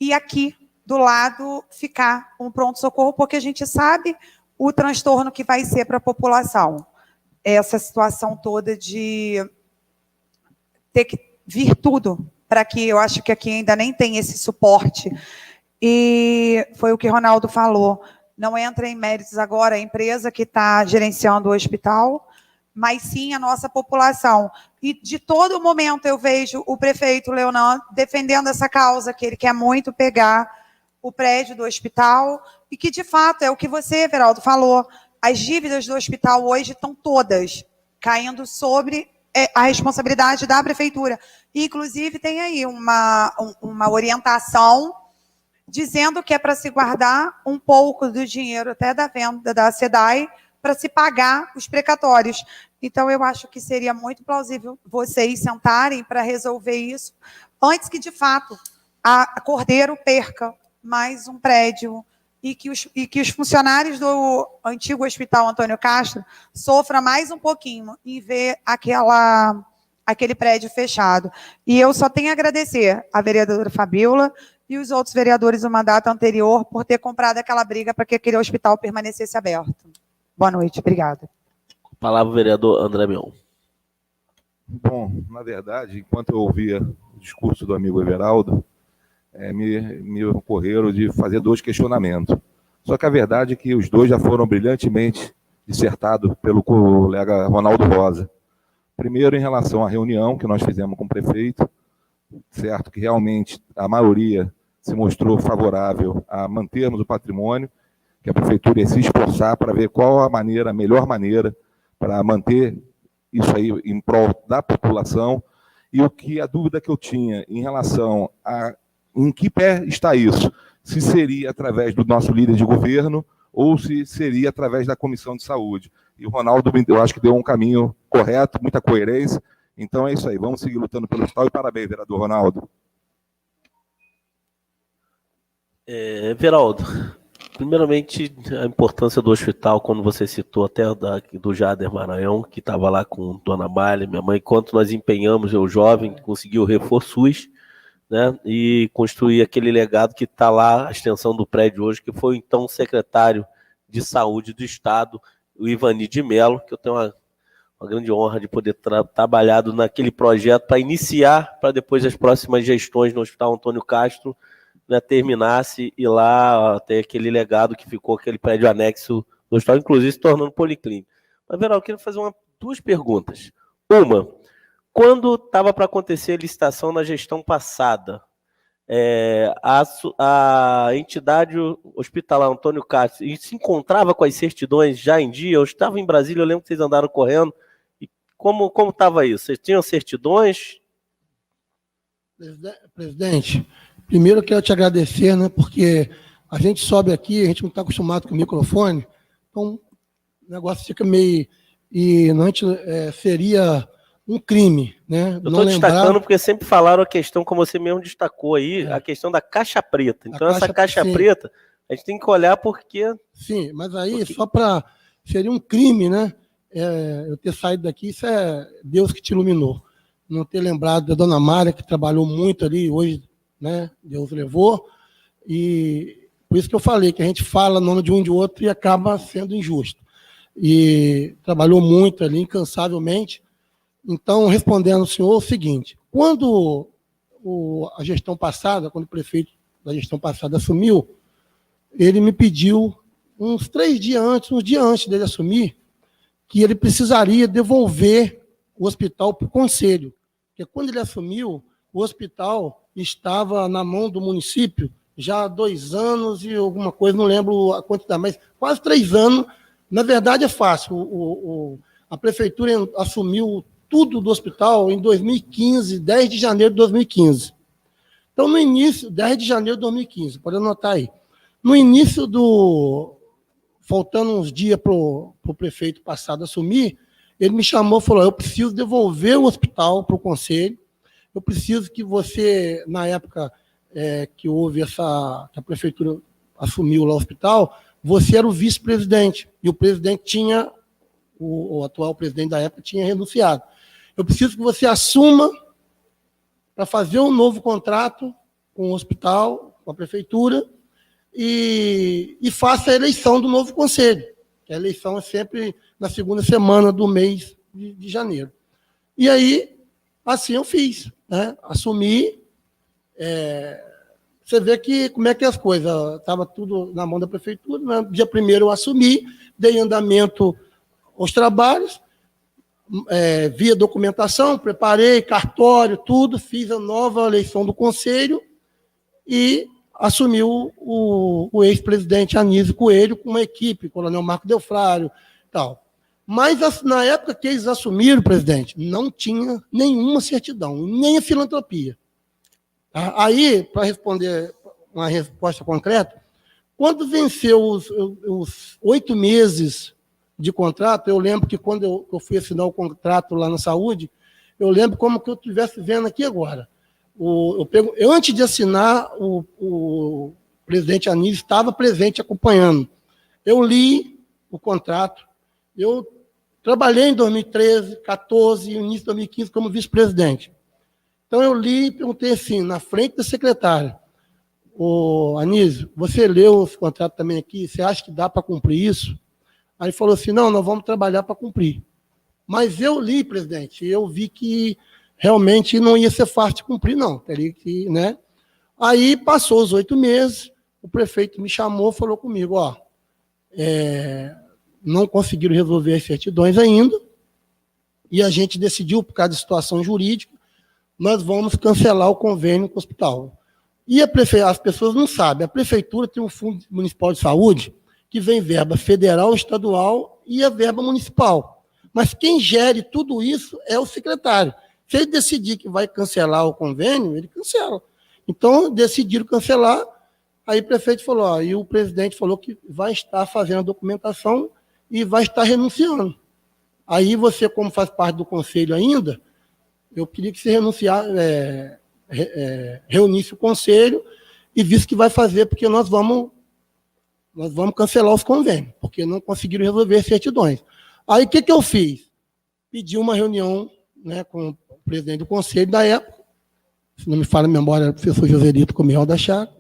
e aqui do lado ficar um pronto-socorro, porque a gente sabe o transtorno que vai ser para a população. Essa situação toda de ter que vir tudo para que eu acho que aqui ainda nem tem esse suporte. E foi o que Ronaldo falou. Não entra em méritos agora a empresa que está gerenciando o hospital, mas sim a nossa população. E de todo momento eu vejo o prefeito Leonor defendendo essa causa, que ele quer muito pegar o prédio do hospital, e que, de fato, é o que você, Everaldo, falou. As dívidas do hospital hoje estão todas caindo sobre a responsabilidade da prefeitura. E, inclusive, tem aí uma orientação dizendo que é para se guardar um pouco do dinheiro até da venda da SEDAI para se pagar os precatórios. Então, eu acho que seria muito plausível vocês sentarem para resolver isso antes que, de fato, a Cordeiro perca mais um prédio e que os funcionários do antigo Hospital Antônio Castro sofram mais um pouquinho em ver aquele prédio fechado. E eu só tenho a agradecer à vereadora Fabiola e os outros vereadores do mandato anterior por ter comprado aquela briga para que aquele hospital permanecesse aberto. Boa noite, obrigada. Palavra o vereador André Mion. Bom, na verdade, enquanto eu ouvia o discurso do amigo Everaldo, me ocorreram de fazer dois questionamentos. Só que a verdade é que os dois já foram brilhantemente dissertados pelo colega Ronaldo Rosa. Primeiro, em relação à reunião que nós fizemos com o prefeito, certo, que realmente a maioria se mostrou favorável a mantermos o patrimônio, que a prefeitura ia se esforçar para ver qual a melhor maneira para manter isso aí em prol da população. E a dúvida que eu tinha em relação a em que pé está isso, se seria através do nosso líder de governo ou se seria através da Comissão de Saúde. E o Ronaldo, eu acho que deu um caminho correto, muita coerência. Então é isso aí, vamos seguir lutando pelo hospital e parabéns, vereador Ronaldo. Veraldo, primeiramente, a importância do hospital, quando você citou até do Jader Maranhão, que estava lá com Dona Malha, minha mãe, quanto nós empenhamos, eu jovem, consegui o Reforço SUS, né, e construir aquele legado que está lá, a extensão do prédio hoje, que foi então o secretário de Saúde do Estado, o Ivani de Mello, que eu tenho uma grande honra de poder trabalhado naquele projeto para iniciar, para depois as próximas gestões no Hospital Antônio Castro, né, terminasse e lá ter aquele legado que ficou, aquele prédio anexo do hospital, inclusive se tornando policlínico. Mas, Verão, eu queria fazer duas perguntas. Uma, quando estava para acontecer a licitação na gestão passada, a entidade hospitalar Antônio Castro se encontrava com as certidões já em dia? Eu estava em Brasília, eu lembro que vocês andaram correndo. E como estava isso? Vocês tinham certidões? Presidente, primeiro eu quero te agradecer, né, porque a gente sobe aqui, a gente não está acostumado com o microfone, então o negócio fica meio... E não, seria um crime, né? Eu estou destacando porque sempre falaram a questão, como você mesmo destacou aí, a questão da caixa preta. Então, essa caixa preta, a gente tem que olhar porque... Sim, mas aí só para... Seria um crime, né? Eu ter saído daqui, isso é Deus que te iluminou. Não ter lembrado da Dona Mária, que trabalhou muito ali, hoje, né? Deus levou. E por isso que eu falei, que a gente fala nome de um de outro e acaba sendo injusto. E trabalhou muito ali, incansavelmente. Então, respondendo ao senhor, é o seguinte: quando a gestão passada, quando o prefeito da gestão passada assumiu, ele me pediu, uns dia antes dele assumir, que ele precisaria devolver o hospital para o conselho. Porque quando ele assumiu, o hospital estava na mão do município já há 2 anos e alguma coisa, não lembro a quantidade, mas quase 3 anos. Na verdade, é fácil. A prefeitura assumiu tudo do hospital em 2015, 10 de janeiro de 2015. Então, no início, 10 de janeiro de 2015, pode anotar aí. No início faltando uns dias para o prefeito passado assumir, ele me chamou e falou: eu preciso devolver o hospital para o conselho, eu preciso que você, na época que houve que a prefeitura assumiu lá o hospital, você era o vice-presidente, e o presidente tinha, o atual presidente da época tinha renunciado. Eu preciso que você assuma para fazer um novo contrato com o hospital, com a prefeitura, e faça a eleição do novo conselho. A eleição é sempre na segunda semana do mês de janeiro. E aí, assim eu fiz, né? Assumi. Você vê que como é que as coisas, estava tudo na mão da prefeitura. No dia 1º eu assumi, dei andamento aos trabalhos, via documentação, preparei cartório, tudo, fiz a nova eleição do conselho e assumiu o ex-presidente Anísio Coelho com uma equipe, Coronel Marco Delfrário e tal. Mas na época que eles assumiram, presidente, não tinha nenhuma certidão, nem a filantropia. Aí, para responder uma resposta concreta, quando venceu os 8 meses de contrato, eu lembro que quando eu fui assinar o contrato lá na saúde, eu lembro como que eu estivesse vendo aqui agora. Eu, antes de assinar, o presidente Anísio estava presente acompanhando. Eu li o contrato, eu trabalhei em 2013, 2014 e início de 2015 como vice-presidente. Então, eu li e perguntei assim, na frente da secretária: Anísio, você leu esse contrato também aqui, você acha que dá para cumprir isso? Aí ele falou assim: não, nós vamos trabalhar para cumprir. Mas eu li, presidente, e eu vi que realmente não ia ser fácil de cumprir, não. Teria que, né? Aí passou os 8 meses, o prefeito me chamou, falou comigo: não conseguiram resolver as certidões ainda, e a gente decidiu, por causa de situação jurídica, nós vamos cancelar o convênio com o hospital. E as pessoas não sabem, a prefeitura tem um fundo municipal de saúde que vem verba federal, estadual e a verba municipal. Mas quem gere tudo isso é o secretário. Se ele decidir que vai cancelar o convênio, ele cancela. Então, decidiram cancelar, aí o prefeito falou, ó, e o presidente falou que vai estar fazendo a documentação e vai estar renunciando. Aí você, como faz parte do conselho ainda, eu queria que você reunisse o conselho e visse o que vai fazer, porque nós vamos cancelar os convênios, porque não conseguiram resolver as certidões. Aí, o que eu fiz? Pedi uma reunião, né, com o presidente do conselho da época, se não me falha a memória, era o professor Joselito Comiel da Chaga.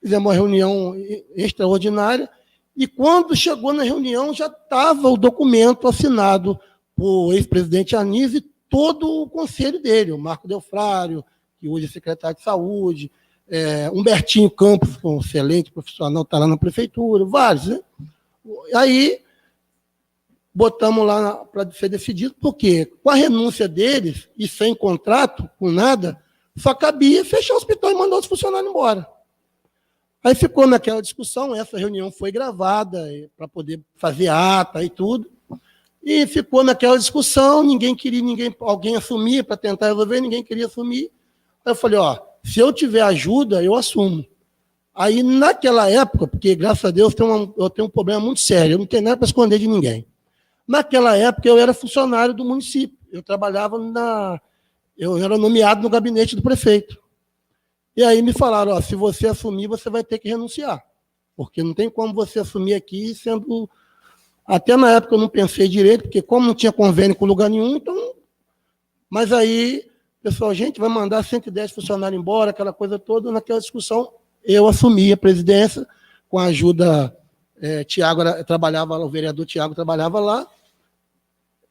Fizemos uma reunião extraordinária, e quando chegou na reunião, já estava o documento assinado por ex-presidente Anísio e todo o conselho dele, o Marco Delfrário, que hoje é secretário de saúde, Humbertinho Campos, um excelente profissional, está lá na prefeitura, vários, né? Aí, botamos lá para ser decidido, porque com a renúncia deles, e sem contrato, com nada, só cabia fechar o hospital e mandar os funcionários embora. Aí ficou naquela discussão, essa reunião foi gravada para poder fazer ata e tudo, e ficou naquela discussão, ninguém queria, alguém assumir para tentar resolver, ninguém queria assumir. Aí eu falei, ó, se eu tiver ajuda, eu assumo. Aí, naquela época, porque, graças a Deus, eu tenho um problema muito sério, eu não tenho nada para esconder de ninguém. Naquela época, eu era funcionário do município, eu trabalhava eu era nomeado no gabinete do prefeito. E aí me falaram, ó, se você assumir, você vai ter que renunciar, porque não tem como você assumir aqui sendo... Até na época eu não pensei direito, porque como não tinha convênio com lugar nenhum, então... Mas aí, pessoal, a gente vai mandar 110 funcionários embora, aquela coisa toda, naquela discussão, eu assumi a presidência, com a ajuda... Tiago trabalhava lá, o vereador Tiago trabalhava lá,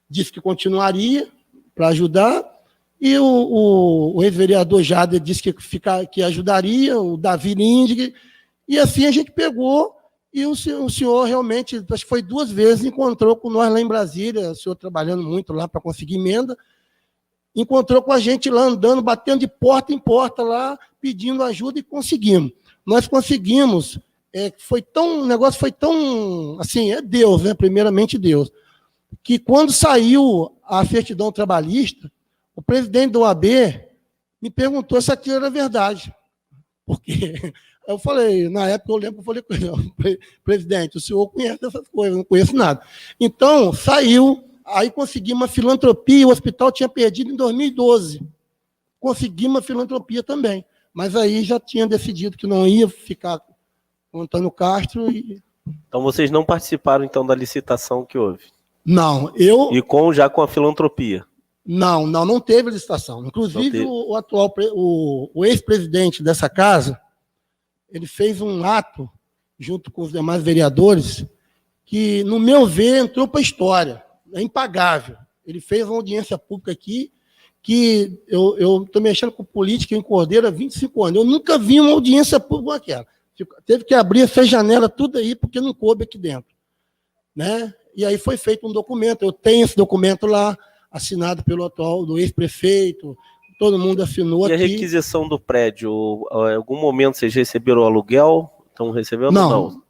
disse que continuaria para ajudar, e o ex-vereador Jader disse que ajudaria, o Davi Lindig, e assim a gente pegou, e o senhor realmente, acho que foi 2 vezes, encontrou com nós lá em Brasília, o senhor trabalhando muito lá para conseguir emenda, encontrou com a gente lá andando, batendo de porta em porta lá, pedindo ajuda, e conseguimos. Nós conseguimos, o negócio foi tão, assim, é Deus, né? Primeiramente Deus, que quando saiu a certidão trabalhista, o presidente do OAB me perguntou se aquilo era verdade. Porque eu falei, na época eu lembro que eu falei com ele, presidente, o senhor conhece essas coisas, eu não conheço nada. Então, saiu, aí conseguimos uma filantropia, o hospital tinha perdido em 2012. Conseguimos uma filantropia também. Mas aí já tinha decidido que não ia ficar com o Antônio Castro. Então vocês não participaram então da licitação que houve? Não, E já com a filantropia? Não teve licitação. Inclusive, o ex-presidente dessa casa, ele fez um ato, junto com os demais vereadores, que, no meu ver, entrou para a história. É impagável. Ele fez uma audiência pública aqui, que eu estou mexendo com política em Cordeiro há 25 anos. Eu nunca vi uma audiência pública aquela. Teve que abrir essa janela tudo aí, porque não coube aqui dentro. Né? E aí foi feito um documento. Eu tenho esse documento lá, assinado do ex-prefeito, todo mundo assinou aqui. E a requisição do prédio, em algum momento vocês receberam o aluguel? Estão recebendo? Não.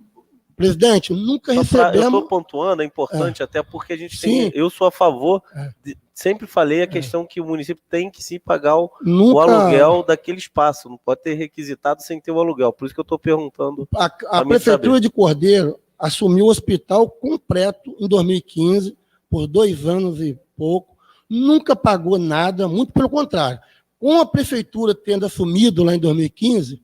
Presidente, nunca recebemos... Eu estou pontuando, é importante, até porque a gente tem... Eu sou a favor, sempre falei a questão que o município tem que sim pagar o aluguel daquele espaço, não pode ter requisitado sem ter o aluguel, por isso que eu estou perguntando. A Prefeitura de Cordeiro assumiu o hospital completo em 2015, por 2 anos e pouco, nunca pagou nada, muito pelo contrário. Com a Prefeitura tendo assumido lá em 2015,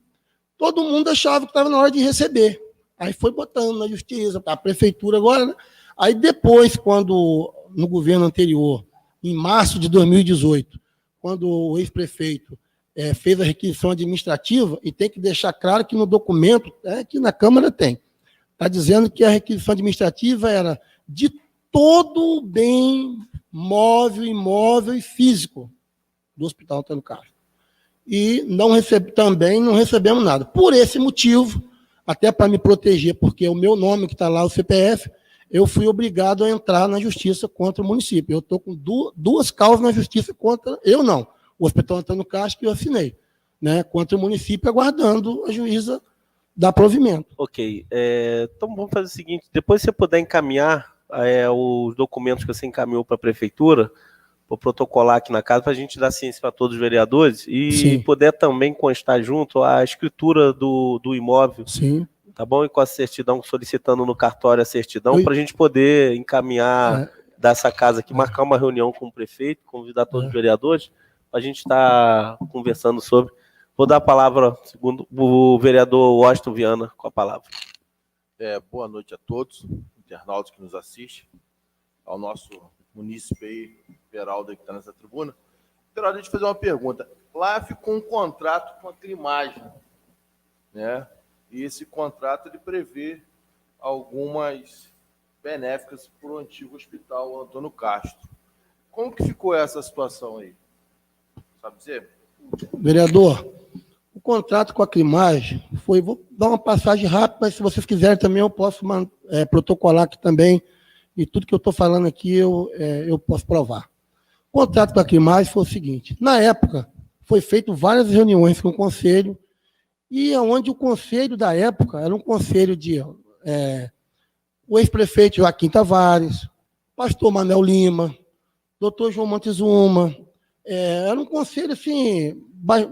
todo mundo achava que estava na hora de receber. Aí foi botando na justiça, a prefeitura agora, né? Aí depois, quando no governo anterior, em março de 2018, quando o ex-prefeito fez a requisição administrativa, e tem que deixar claro que no documento, que na Câmara tem, está dizendo que a requisição administrativa era de todo o bem móvel, imóvel e físico do Hospital Antônio Castro. E também não recebemos nada. Por esse motivo, até para me proteger, porque o meu nome que está lá, o CPF, eu fui obrigado a entrar na justiça contra o município. Eu estou com 2 causas na justiça contra... Eu não. O Hospital Antônio Castro que eu assinei. né, contra o município, aguardando a juíza dar provimento. Ok. Então vamos fazer o seguinte: depois se você puder encaminhar os documentos que você encaminhou para a prefeitura, vou protocolar aqui na casa para a gente dar ciência para todos os vereadores e Sim. puder também constar junto a escritura do imóvel, Sim. tá bom? E com a certidão, solicitando no cartório a certidão, para a gente poder encaminhar dessa casa aqui, marcar uma reunião com o prefeito, convidar todos os vereadores, para a gente estar conversando sobre. Vou dar a palavra, segundo o vereador Washington Viana, com a palavra. Boa noite a todos, internautas que nos assistem, ao nosso munícipe aí, Veraldo, que está nessa tribuna. Veraldo, deixa eu fazer uma pergunta. Lá ficou um contrato com a Climagem, né? E esse contrato ele prevê algumas benéficas para o antigo hospital Antônio Castro. Como que ficou essa situação aí? Sabe dizer? Vereador, o contrato com a Climagem foi... Vou dar uma passagem rápida, mas se vocês quiserem também eu posso protocolar aqui também, e tudo que eu estou falando aqui eu posso provar. O contrato com a Climagem foi o seguinte: na época, foi feito várias reuniões com o conselho, e onde o conselho da época era um conselho de o ex-prefeito Joaquim Tavares, pastor Manuel Lima, doutor João Montezuma. Era um conselho assim,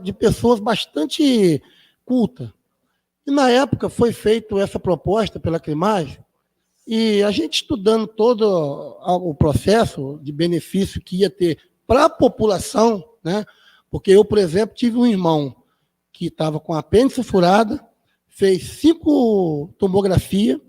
de pessoas bastante cultas. E, na época, foi feita essa proposta pela Climagem, e a gente estudando todo o processo de benefício que ia ter para a população, né? Porque eu, por exemplo, tive um irmão que estava com a apêndice furada, fez 5 tomografias,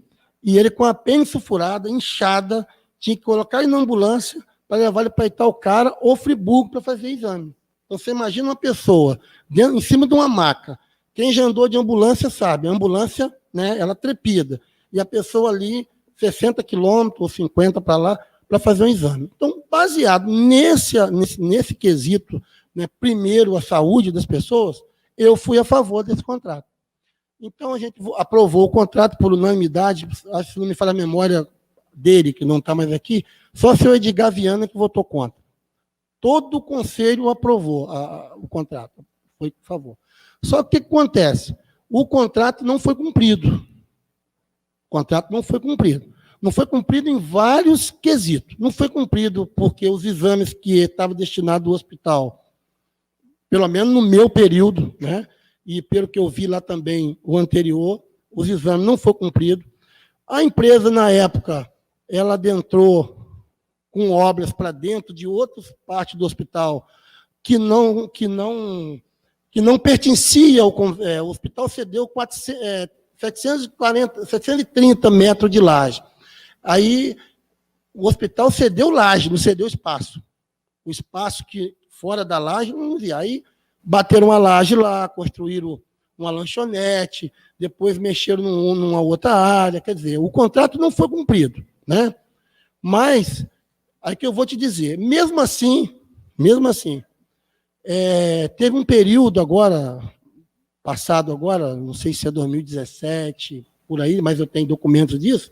e ele com a apêndice furada, inchada, tinha que colocar ele na ambulância para levar ele para Itaocara ou Friburgo para fazer exame. Então, você imagina uma pessoa em cima de uma maca. Quem já andou de ambulância sabe, a ambulância, né, ela trepida, e a pessoa ali, 60 quilômetros ou 50 para lá, para fazer um exame. Então, baseado nesse quesito, né, primeiro a saúde das pessoas, eu fui a favor desse contrato. Então, a gente aprovou o contrato por unanimidade, acho que se não me falha a memória dele, que não está mais aqui, só o senhor Edgar Viana que votou contra. Todo o conselho aprovou o contrato, foi a favor. Só que o que acontece? O contrato não foi cumprido. O contrato não foi cumprido. Não foi cumprido em vários quesitos. Não foi cumprido porque os exames que estavam destinados ao hospital, pelo menos no meu período, né, e pelo que eu vi lá também, o anterior, os exames não foram cumpridos. A empresa, na época, ela adentrou com obras para dentro de outras partes do hospital que não pertencia ao... o hospital cedeu 730 metros de laje. Aí, o hospital cedeu laje, não cedeu espaço. O espaço que fora da laje, não via. Aí, bateram uma laje lá, construíram uma lanchonete, depois mexeram numa outra área. Quer dizer, o contrato não foi cumprido, né? Mas, aí que eu vou te dizer, mesmo assim, teve um período agora, passado agora, não sei se é 2017, por aí, mas eu tenho documentos disso,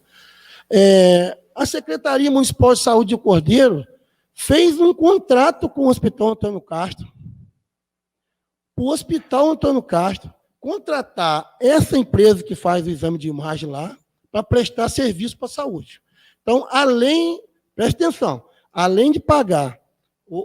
a Secretaria Municipal de Saúde de Cordeiro fez um contrato com o Hospital Antônio Castro. O Hospital Antônio Castro contratar essa empresa que faz o exame de imagem lá para prestar serviço para a saúde. Então, presta atenção, além de pagar,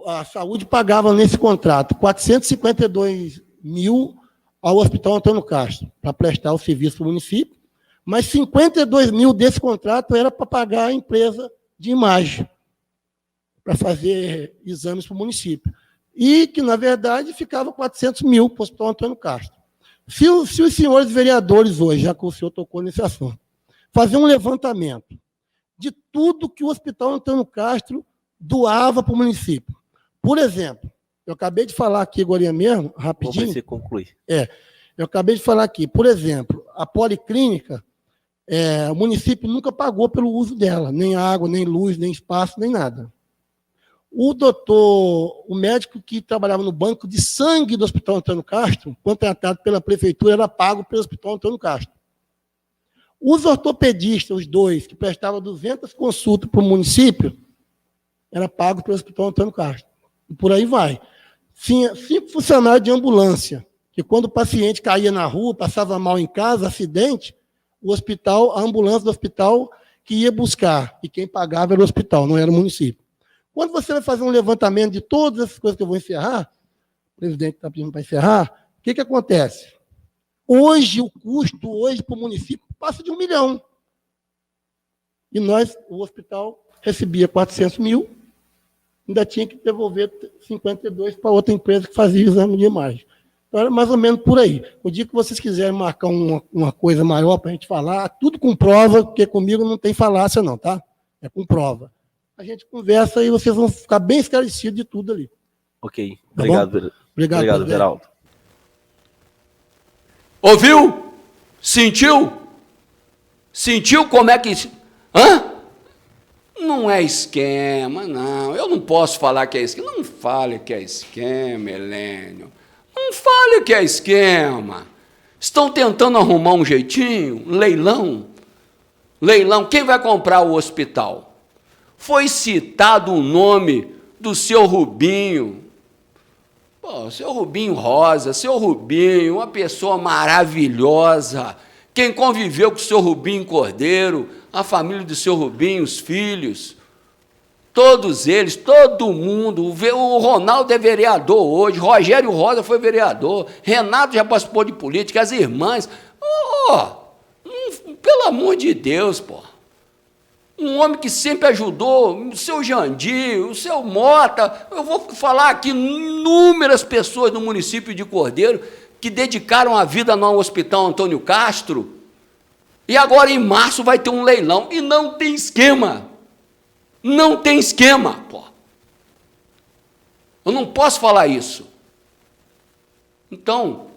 a saúde pagava nesse contrato 452 mil ao Hospital Antônio Castro para prestar o serviço para o município, mas 52 mil desse contrato era para pagar a empresa de imagem, para fazer exames para o município. E que, na verdade, ficava 400 mil para o Hospital Antônio Castro. Se os senhores vereadores hoje, já que o senhor tocou nesse assunto, fazer um levantamento de tudo que o Hospital Antônio Castro doava para o município. Por exemplo, eu acabei de falar aqui agora mesmo, rapidinho. Vamos ver se conclui. Eu acabei de falar aqui, por exemplo, a policlínica, o município nunca pagou pelo uso dela, nem água, nem luz, nem espaço, nem nada. O médico que trabalhava no banco de sangue do Hospital Antônio Castro, contratado pela prefeitura, era pago pelo Hospital Antônio Castro. Os ortopedistas, os dois, que prestavam 200 consultas para o município, era pago pelo Hospital Antônio Castro. E por aí vai. Tinha 5 funcionários de ambulância, que quando o paciente caía na rua, passava mal em casa, acidente, o hospital, a ambulância do hospital que ia buscar, e quem pagava era o hospital, não era o município. Quando você vai fazer um levantamento de todas essas coisas que eu vou encerrar, o presidente está pedindo para encerrar, o que acontece? Hoje, o custo para o município passa de 1 milhão. E o hospital recebia 400 mil, ainda tinha que devolver 52 para outra empresa que fazia o exame de imagem. Então, era mais ou menos por aí. O dia que vocês quiserem marcar uma coisa maior para a gente falar, tudo com prova, porque comigo não tem falácia não, tá? É com prova. A gente conversa e vocês vão ficar bem esclarecidos de tudo ali. Ok. Tá Obrigado, Obrigado, Veraldo. Ouviu? Sentiu? Sentiu como é que... Hã? Não é esquema, não. Eu não posso falar que é esquema. Não fale que é esquema, Helênio. Não fale que é esquema. Estão tentando arrumar um jeitinho, leilão. Leilão, quem vai comprar o hospital? Foi citado o nome do seu Rubinho. Pô, seu Rubinho Rosa, seu Rubinho, uma pessoa maravilhosa. Quem conviveu com o seu Rubinho Cordeiro, a família do seu Rubinho, os filhos, todos eles, todo mundo. O Ronaldo é vereador hoje, Rogério Rosa foi vereador, Renato já participou de política, as irmãs. Pelo amor de Deus, pô. Um homem que sempre ajudou, o seu Jandir, o seu Mota, eu vou falar aqui inúmeras pessoas no município de Cordeiro que dedicaram a vida no Hospital Antônio Castro, e agora em março vai ter um leilão, e não tem esquema. Não tem esquema, pô. Eu não posso falar isso. Então,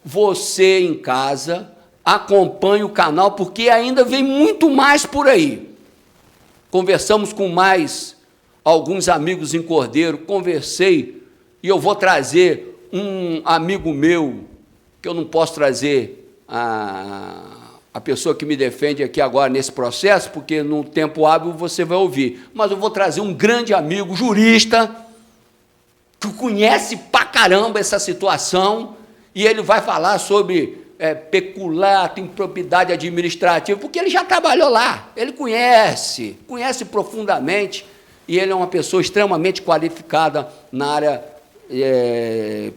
você em casa, acompanhe o canal, porque ainda vem muito mais por aí. Conversamos com mais alguns amigos em Cordeiro, conversei, e eu vou trazer um amigo meu, que eu não posso trazer a pessoa que me defende aqui agora nesse processo, porque no tempo hábil você vai ouvir, mas eu vou trazer um grande amigo, jurista, que conhece pra caramba essa situação, e ele vai falar sobre peculato, impropriedade administrativa, porque ele já trabalhou lá, ele conhece profundamente, e ele é uma pessoa extremamente qualificada na área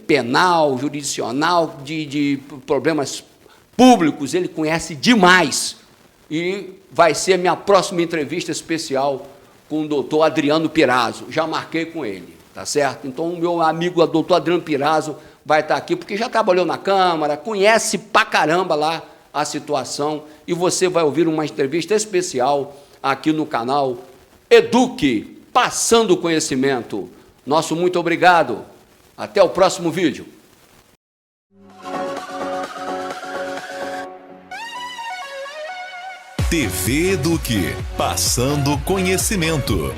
penal, jurisdicional, de problemas públicos, ele conhece demais, e vai ser a minha próxima entrevista especial com o doutor Adriano Pirazzo, já marquei com ele, tá certo? Então, o meu amigo, o doutor Adriano Pirazzo, vai estar aqui, porque já trabalhou na Câmara, conhece pra caramba lá a situação, e você vai ouvir uma entrevista especial aqui no canal Eduque, Passando o Conhecimento. Nosso muito obrigado. Até o próximo vídeo. TV Eduque, passando conhecimento.